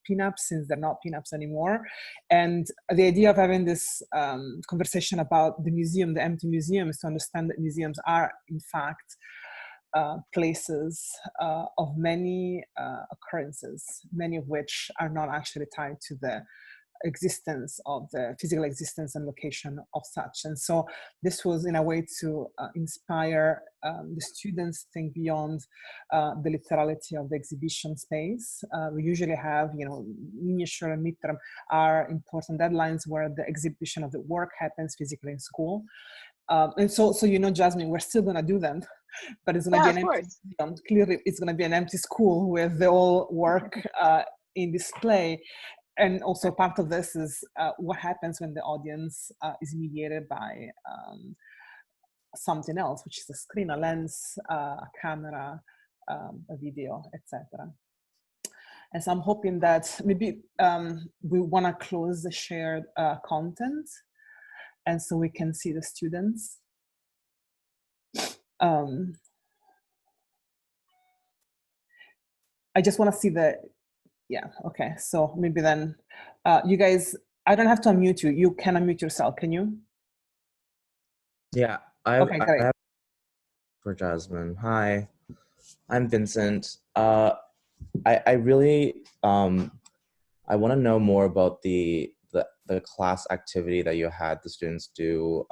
S2: pinups, since they're not pinups anymore. And the idea of having this conversation about the museum, the empty museum, is to understand that museums are, in fact, places of many occurrences, many of which are not actually tied to the existence of the physical existence and location of such. And so this was, in a way, to inspire the students to think beyond the literality of the exhibition space. We usually have, miniature and midterm are important deadlines where the exhibition of the work happens physically in school. And so Jasmine, we're still going to do them, but it's going to be an empty museum. Clearly, it's going to be an empty school with the whole work in display. And also part of this is what happens when the audience is mediated by something else, which is a screen, a lens, a camera, a video, etc. And so I'm hoping that maybe we want to close the shared content, and so we can see the students. I just want to see the, yeah, okay. So maybe then you guys, I don't have to unmute you. You can unmute yourself, can you?
S6: Yeah,
S2: Okay, great.
S6: I have for Jasmine. Hi, I'm Vincent. I really, I want to know more about the class activity that you had the students do,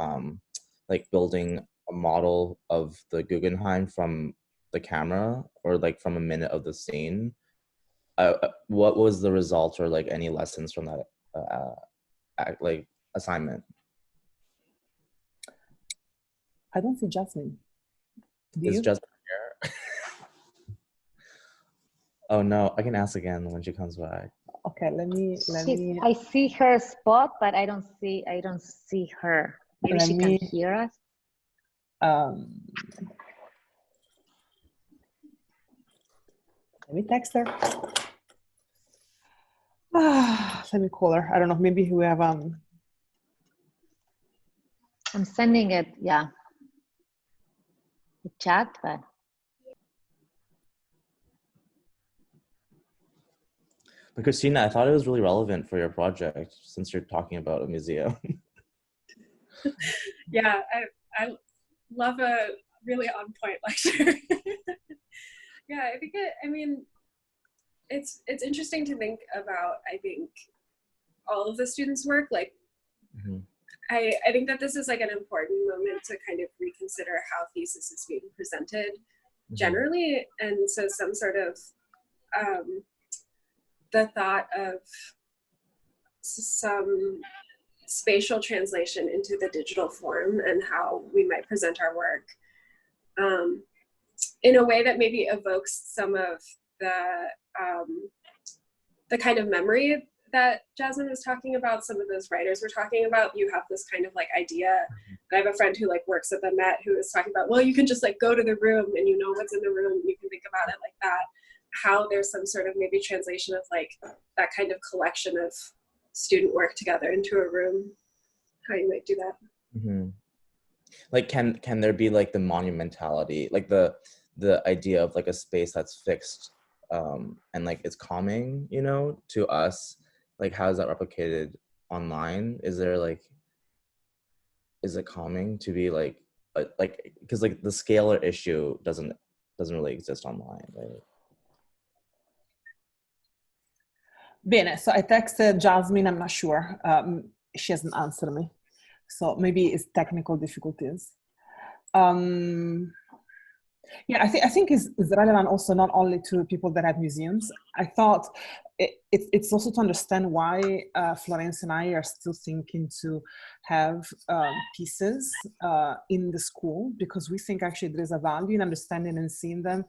S6: like building a model of the Guggenheim from the camera, or like from a minute of the scene. What was the result, or like any lessons from that like assignment?
S2: I don't see Jasmine. Do
S6: Is
S2: you?
S6: Jasmine here? Oh no, I can ask again when she comes back.
S2: Okay, let me.
S4: I see her spot, but I don't see her. Maybe she can hear us.
S2: Let me text her. Let me call her. I don't know. Maybe we have
S4: I'm sending it, yeah, the chat, but
S6: But Christina, I thought it was really relevant for your project since you're talking about a museum.
S7: Yeah, I love a really on point lecture. Yeah, I think it's interesting to think about, I think, all of the students' work. Like,
S6: Mhm.
S7: I think that this is like an important moment to kind of reconsider how thesis is being presented generally. And so some sort of the thought of some spatial translation into the digital form and how we might present our work in a way that maybe evokes some of the kind of memory that Jasmine was talking about, some of those writers were talking about. You have this kind of like idea. I have a friend who like works at the Met who is talking about, well, you can just like go to the room and you know what's in the room. You can think about it like that. How there's some sort of maybe translation of like that kind of collection of student work together into a room, how you might do that.
S6: Mm-hmm. Like, can there be like the monumentality, like the idea of like a space that's fixed and like it's calming, you know, to us? Like, how is that replicated online? Is there like, is it calming to be like because like the scalar issue doesn't really exist online, right?
S2: Bene. So I texted Jasmine. I'm not sure. She hasn't answered me. So maybe it's technical difficulties. Yeah, I think it's relevant also not only to people that have museums. I thought it's also to understand why Florence and I are still thinking to have pieces in the school, because we think actually there is a value in understanding and seeing them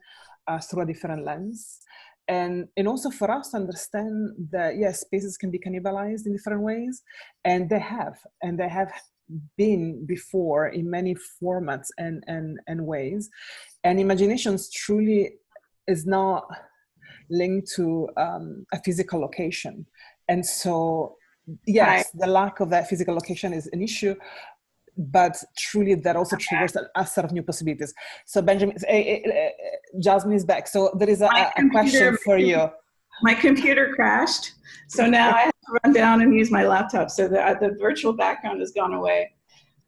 S2: through a different lens. And also for us to understand that, yes, spaces can be cannibalized in different ways, and they have been before in many formats and ways. And imaginations truly is not linked to a physical location. And so, yes, the lack of that physical location is an issue, but truly that also triggers a set of new possibilities. So Benjamin, Jasmine is back. So there is a question for you.
S1: My computer crashed, so now I have to run down and use my laptop. So the virtual background has gone away.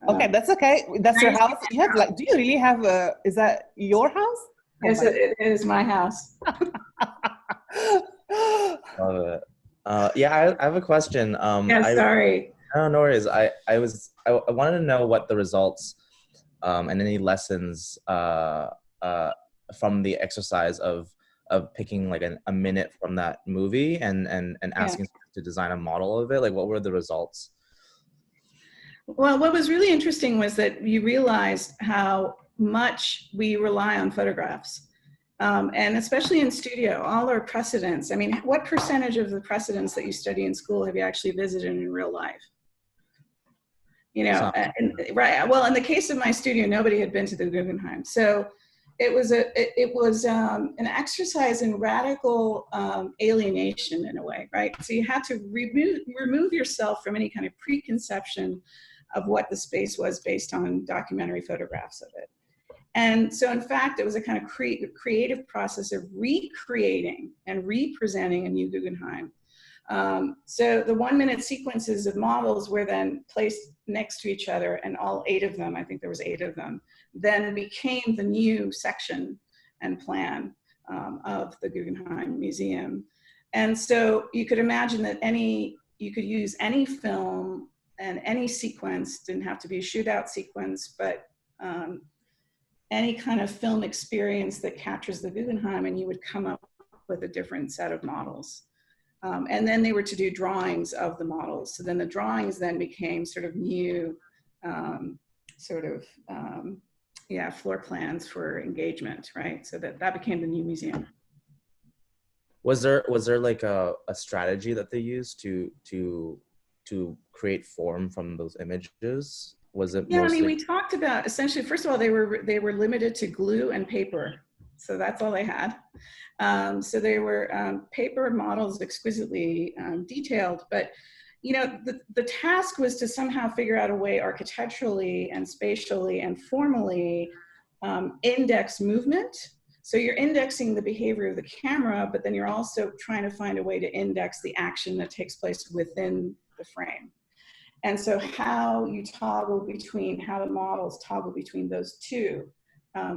S2: Okay, that's okay. That's your house. You have like, do you really have a, is that your house?
S1: Yes, it is my house.
S6: Love it. Yeah, I have a question.
S1: Yeah, sorry.
S6: No worries. I wanted to know what the results and any lessons from the exercise of picking like a minute from that movie and asking students to design a model of it. Like, what were the results?
S1: Well, what was really interesting was that you realized how much we rely on photographs. And especially in studio, all our precedents. I mean, what percentage of the precedents that you study in school have you actually visited in real life? You know, right. Well, in the case of my studio, nobody had been to the Guggenheim. So it was an exercise in radical alienation in a way, right? So you had to remove yourself from any kind of preconception of what the space was based on documentary photographs of it. And so in fact, it was a kind of creative process of recreating and representing a new Guggenheim. So the 1 minute sequences of models were then placed next to each other, and all 8 of them, I think there was 8 of them, then became the new section and plan of the Guggenheim Museum. And so you could imagine that you could use any film and any sequence, didn't have to be a shootout sequence, but any kind of film experience that captures the Guggenheim, and you would come up with a different set of models. And then they were to do drawings of the models. So then the drawings then became sort of new, floor plans for engagement, right? So that became the new museum.
S6: Was there like a strategy that they used to create form from those images? Was it?
S1: Yeah, I mean, we talked about essentially. First of all, they were limited to glue and paper. So that's all they had. So they were paper models, exquisitely detailed, but you know, the task was to somehow figure out a way architecturally and spatially and formally index movement. So you're indexing the behavior of the camera, but then you're also trying to find a way to index the action that takes place within the frame. And so how you toggle between, how the models toggle between those two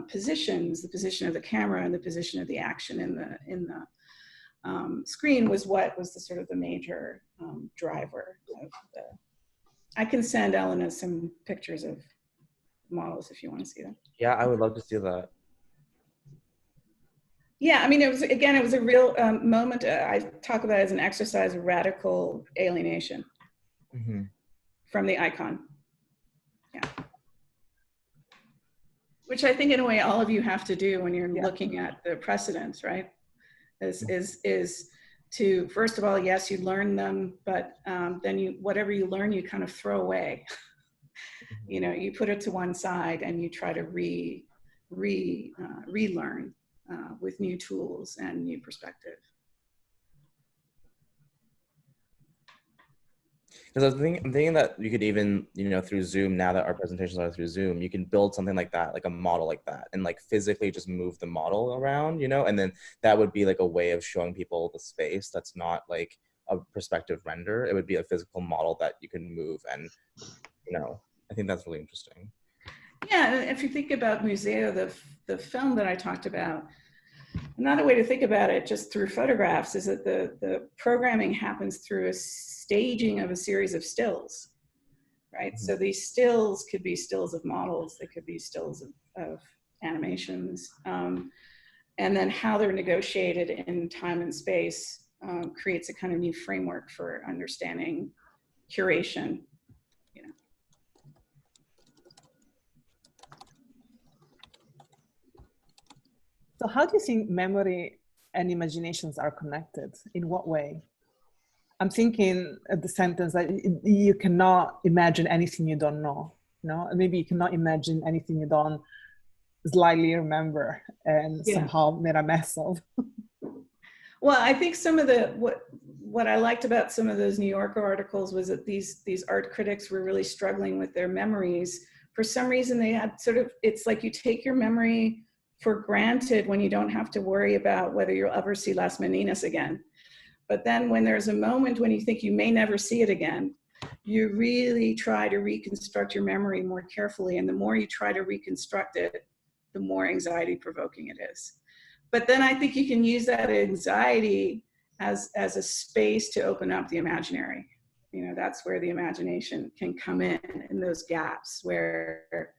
S1: positions, the position of the camera and the position of the action in the screen was what was the sort of the major driver of the. I can send Elena some pictures of models if you want to see them.
S6: Yeah, I would love to see that.
S1: Yeah, I mean, it was, again, it was a real moment. I talk about it as an exercise of radical alienation from the icon. Yeah. Which I think in a way all of you have to do when you're looking at the precedents, right? Is to, first of all, yes, you learn them, but then you, whatever you learn, you kind of throw away. You know, you put it to one side and you try to relearn with new tools and new perspective.
S6: Because I'm thinking that you could even, you know, through Zoom, now that our presentations are through Zoom, you can build something like that, like a model like that, and like physically just move the model around, you know, and then that would be like a way of showing people the space that's not like a perspective render. It would be a physical model that you can move, and, you know, I think that's really interesting.
S1: Yeah, if you think about Museo, the film that I talked about, another way to think about it just through photographs is that the programming happens through a staging of a series of stills, right? So these stills could be stills of models, they could be stills of animations, and then how they're negotiated in time and space creates a kind of new framework for understanding curation.
S2: So how do you think memory and imaginations are connected? In what way? I'm thinking at the sentence that you cannot imagine anything you don't know. No, maybe you cannot imagine anything you don't slightly remember and somehow made a mess of.
S1: Well, I think some of the what I liked about some of those New Yorker articles was that these art critics were really struggling with their memories. For some reason, they had sort of, it's like you take your memory for granted when you don't have to worry about whether you'll ever see Las Meninas again. But then when there's a moment when you think you may never see it again, you really try to reconstruct your memory more carefully. And the more you try to reconstruct it, the more anxiety provoking it is. But then I think you can use that anxiety as a space to open up the imaginary. You know, that's where the imagination can come in those gaps where,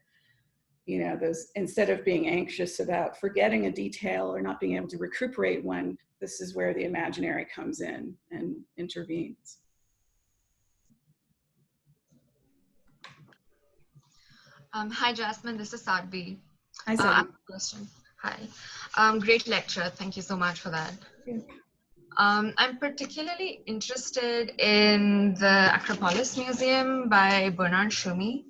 S1: you know, those, instead of being anxious about forgetting a detail or not being able to recuperate one, this is where the imaginary comes in and intervenes.
S8: Hi, Jasmine, this is Sadvi.
S1: Hi, Sadvi.
S8: I have a question. Hi. Great lecture. Thank you so much for that.
S1: Yeah.
S8: I'm particularly interested in the Acropolis Museum by Bernard Chumi.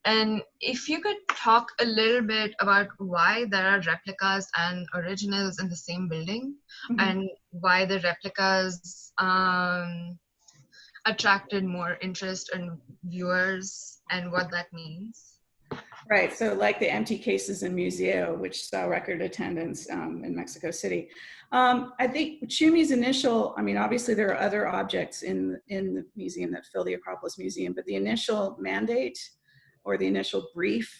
S8: And if you could talk a little bit about why there are replicas and originals in the same building, and why the replicas attracted more interest in viewers and what that means.
S1: Right, so like the empty cases in Museo, which saw record attendance in Mexico City. I think Chumi's initial, I mean, obviously there are other objects in the museum that fill the Acropolis Museum, but the initial mandate or the initial brief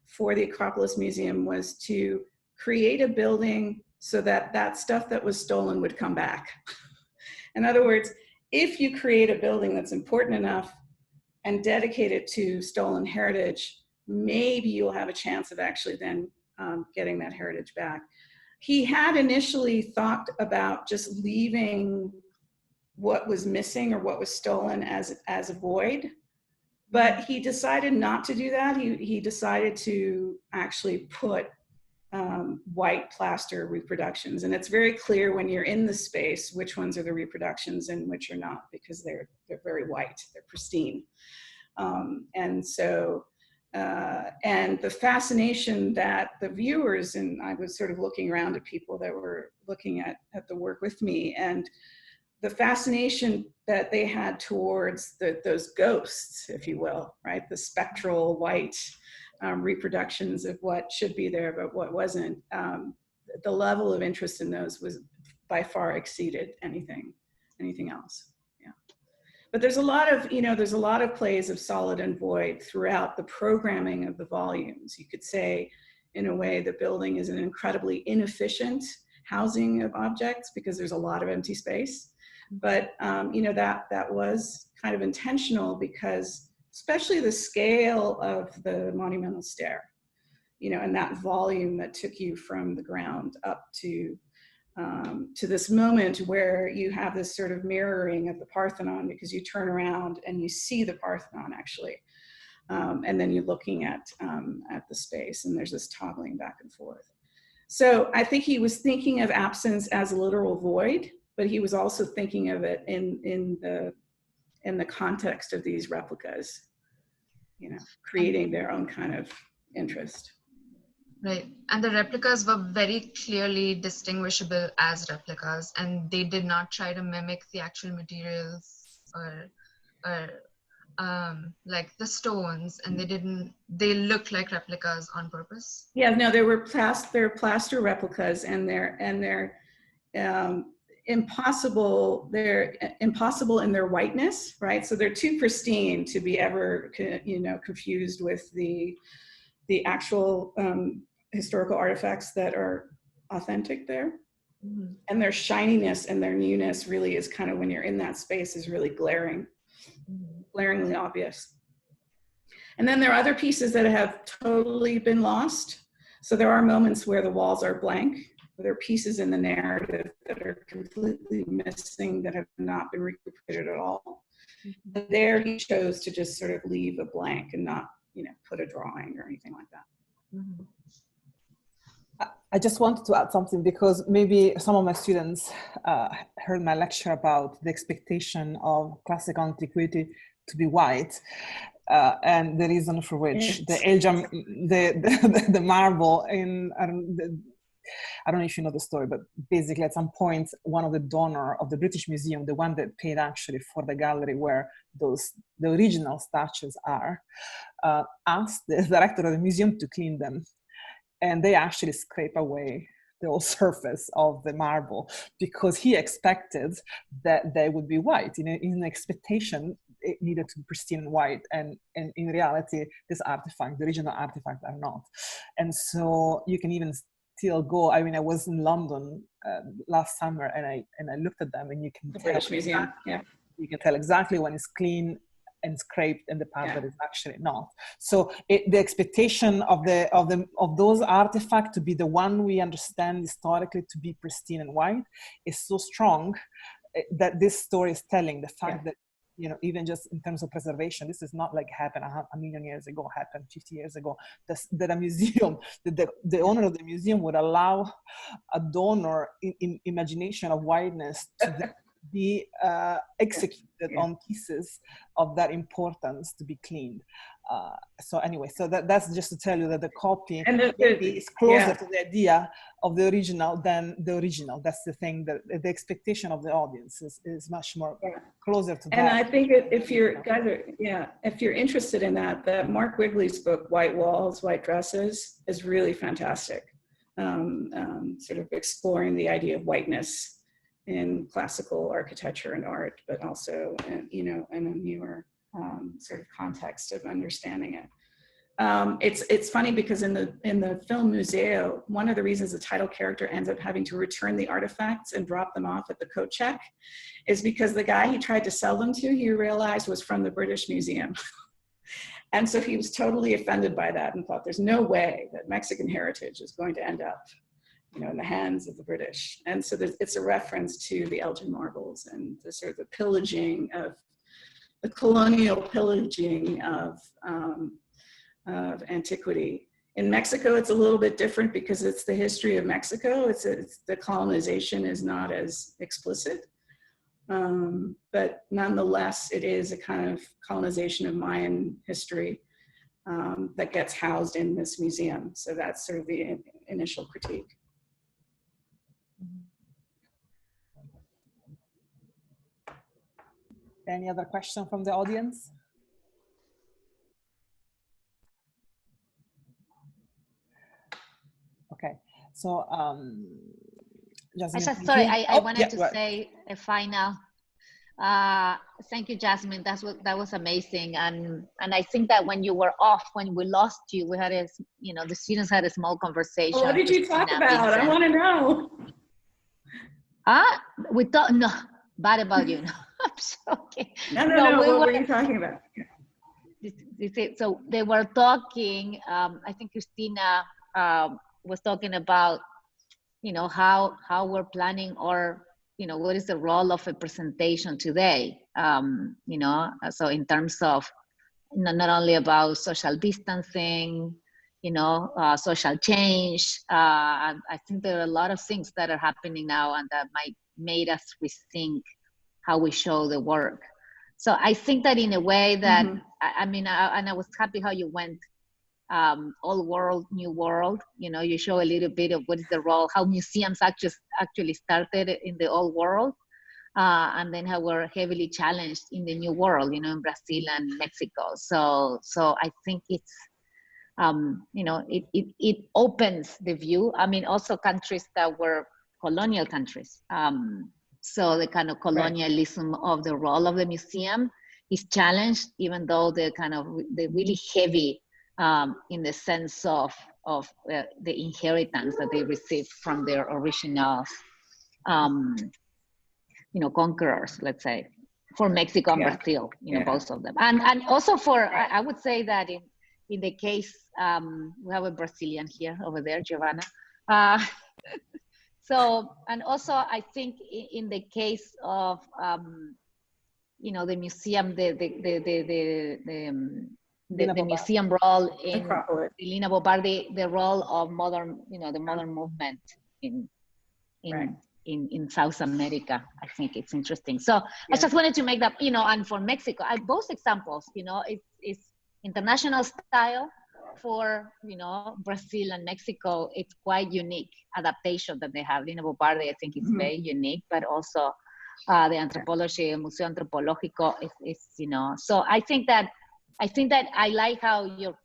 S1: for the Acropolis Museum was to create a building so that that stuff that was stolen would come back. In other words, if you create a building that's important enough and dedicated to stolen heritage, maybe you'll have a chance of actually then getting that heritage back. He had initially thought about just leaving what was missing or what was stolen as a void, but he decided not to do that. He decided to actually put white plaster reproductions. And it's very clear when you're in the space which ones are the reproductions and which are not, because they're very white, they're pristine. And so and the fascination that the viewers, and I was sort of looking around at people that were looking at the work with me, and the fascination that they had towards those ghosts, if you will, right? The spectral white reproductions of what should be there, but what wasn't. The level of interest in those was by far exceeded anything else. Yeah. But there's a lot of, there's a lot of plays of solid and void throughout the programming of the volumes. You could say, in a way, the building is an incredibly inefficient housing of objects because there's a lot of empty space. But, that was kind of intentional because especially the scale of the monumental stair, and that volume that took you from the ground up to this moment where you have this sort of mirroring of the Parthenon because you turn around and you see the Parthenon actually. And then you're looking at the space and there's this toggling back and forth. So I think he was thinking of absence as a literal void, but he was also thinking of it in the context of these replicas, creating their own kind of interest.
S8: Right. And the replicas were very clearly distinguishable as replicas, and they did not try to mimic the actual materials or like the stones, and they looked like replicas on purpose.
S1: Yeah, no, they're plaster replicas, and they're impossible in their whiteness, right? So they're too pristine to be ever, confused with the actual historical artifacts that are authentic there. Mm-hmm. And their shininess and their newness really is kind of, when you're in that space, is really glaringly obvious. And then there are other pieces that have totally been lost. So there are moments where the walls are blank. There are pieces in the narrative that are completely missing, that have not been recuperated at all. Mm-hmm. And there he chose to just sort of leave a blank and not, put a drawing or anything like that.
S2: Mm-hmm. I just wanted to add something because maybe some of my students heard my lecture about the expectation of classical antiquity to be white, and the reason for which the marble in I don't know if you know the story, but basically at some point, one of the donor of the British Museum, the one that paid actually for the gallery where the original statues are, asked the director of the museum to clean them. And they actually scrape away the whole surface of the marble because he expected that they would be white. In an expectation, it needed to be pristine and white. And in reality, this artifact, the original artifacts, are not. And so you can even still go. I mean, I was in London last summer, and I looked at them, and you can tell
S1: British Museum. Yeah,
S2: you can tell exactly when it's clean and scraped, and the part that is actually not. So the expectation of those artifacts to be the one we understand historically to be pristine and white is so strong that this story is telling. The fact that, even just in terms of preservation, this is not like happened a million years ago, happened 50 years ago, that a museum, the owner of the museum would allow a donor in imagination of whiteness to be executed on pieces of that importance to be cleaned. So anyway, so that's just to tell you that the copy is closer to the idea of the original than the original. That's the thing, that the expectation of the audience is much more closer to that.
S1: And I think if you're interested in that Mark Wigley's book, White Walls, White Dresses, is really fantastic. Sort of exploring the idea of whiteness in classical architecture and art, but also, in a newer sort of context of understanding it. It's funny because in the film Museo, one of the reasons the title character ends up having to return the artifacts and drop them off at the coat check is because the guy he tried to sell them to, he realized, was from the British Museum. And so he was totally offended by that and thought there's no way that Mexican heritage is going to end up in the hands of the British. And so it's a reference to the Elgin marbles and the sort of the pillaging of, the colonial pillaging of antiquity. In Mexico, it's a little bit different because it's the history of Mexico. It's the colonization is not as explicit, but nonetheless, it is a kind of colonization of Mayan history that gets housed in this museum. So that's sort of the initial critique.
S2: Any other question from the audience? Okay, so Jasmine,
S4: Sorry, I wanted to
S2: right.
S4: say a final. Thank you, Jasmine. That was amazing, and I think that when you were off, when we lost you, we had the students had a small conversation.
S1: What did you talk about?
S4: Vincent.
S1: I want to know.
S4: We thought no bad about you. No, I'm joking.
S1: No. What were you talking about?
S4: So they were talking. I think Christina was talking about, how we're planning, or what is the role of a presentation today. So in terms of not only about social distancing, social change. I think there are a lot of things that are happening now and that might made us rethink how we show the work. So I think that in a way that, I was happy how you went old world, new world. You show a little bit of what is the role, how museums actually started in the old world, and then how we're heavily challenged in the new world, in Brazil and Mexico. So I think it's, it opens the view. Also countries that were colonial countries. So the kind of colonialism of the role of the museum is challenged, even though the really heavy in the sense of the inheritance that they received from their original, conquerors, let's say, for Mexico and Brazil, both of them. And also I would say that in the case, we have a Brazilian here over there, Giovanna. So, and also I think in the case of, the museum, the museum role in Lina Bobardi, the role of modern, the modern movement in South America. I think it's interesting. So I just wanted to make that, and for Mexico, both examples, it's international style. For Brazil and Mexico, it's quite unique adaptation that they have. Lina Bobardi, I think, is very unique, but also the anthropology, Museo Antropológico is So I think that I like how your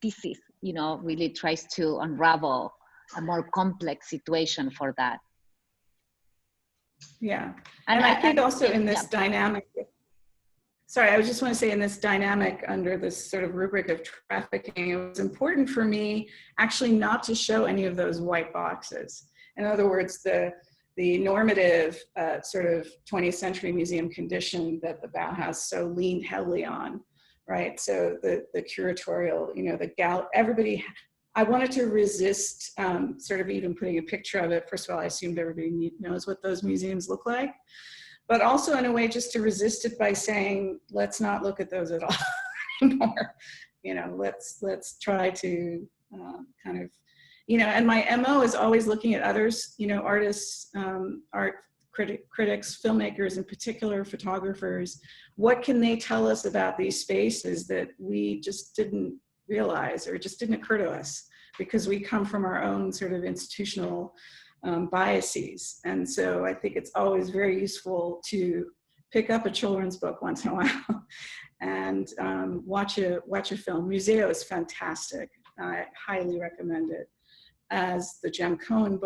S4: thesis, really tries to unravel a more complex situation for that.
S1: Yeah, and I think also in this dynamic. Sorry, I just want to say in this dynamic under this sort of rubric of trafficking, it was important for me actually not to show any of those white boxes. In other words, the normative sort of 20th century museum condition that the Bauhaus so leaned heavily on, right? So the curatorial, the gout, everybody, I wanted to resist sort of even putting a picture of it. First of all, I assumed everybody knows what those museums look like. But also in a way just to resist it by saying, let's not look at those at all anymore. Let's try to kind of, and my MO is always looking at others, artists, art critics, filmmakers in particular, photographers. What can they tell us about these spaces that we just didn't realize or just didn't occur to us because we come from our own sort of institutional biases. And so I think it's always very useful to pick up a children's book once in a while and watch a film. Museo is fantastic. I highly recommend it. As the Jem Cohen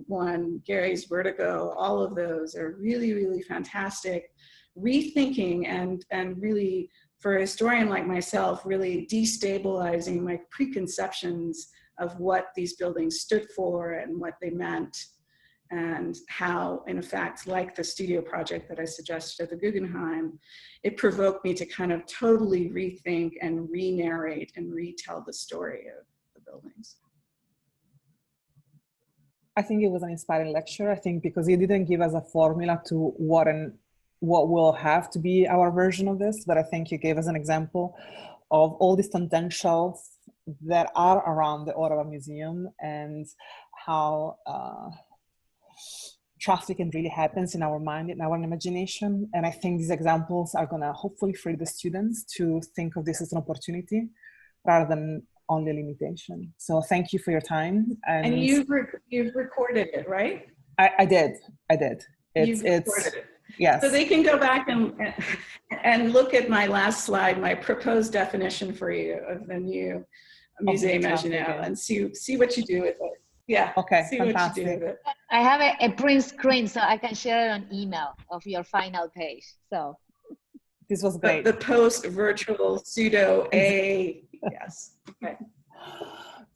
S1: one, Gary's Vertigo, all of those are really, really fantastic. Rethinking and really, for a historian like myself, really destabilizing my preconceptions of what these buildings stood for and what they meant, and how, in fact, like the studio project that I suggested at the Guggenheim, it provoked me to kind of totally rethink and re-narrate and retell the story of the buildings.
S2: I think it was an inspiring lecture, I think, because you didn't give us a formula to what will have to be our version of this, but I think you gave us an example of all these tangentials that are around the Ottawa Museum and how trafficking really happens in our mind, in our imagination. And I think these examples are going to hopefully free the students to think of this as an opportunity rather than only a limitation. So thank you for your time.
S1: And you've recorded it, right?
S2: I did. It's yes.
S1: So they can go back and look at my last slide, my proposed definition for you of the new Musée Imaginal, and see what you do with it. Yeah.
S2: Okay.
S1: See
S2: fantastic.
S1: what you do with it.
S4: I have a print screen, so I can share it on email of your final page. So
S2: this was great.
S1: The post virtual pseudo A. Yes. Okay.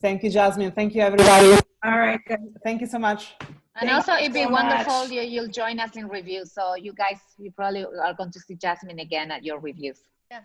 S2: Thank you, Jasmine. Thank you, everybody.
S1: All right. Guys.
S2: Thank you so much.
S4: And
S1: Thank
S4: also,
S1: you
S4: it'd be
S1: so
S4: wonderful
S1: much.
S4: you'll join us in review. So you guys, you probably are going to see Jasmine again at your reviews.
S8: Yeah.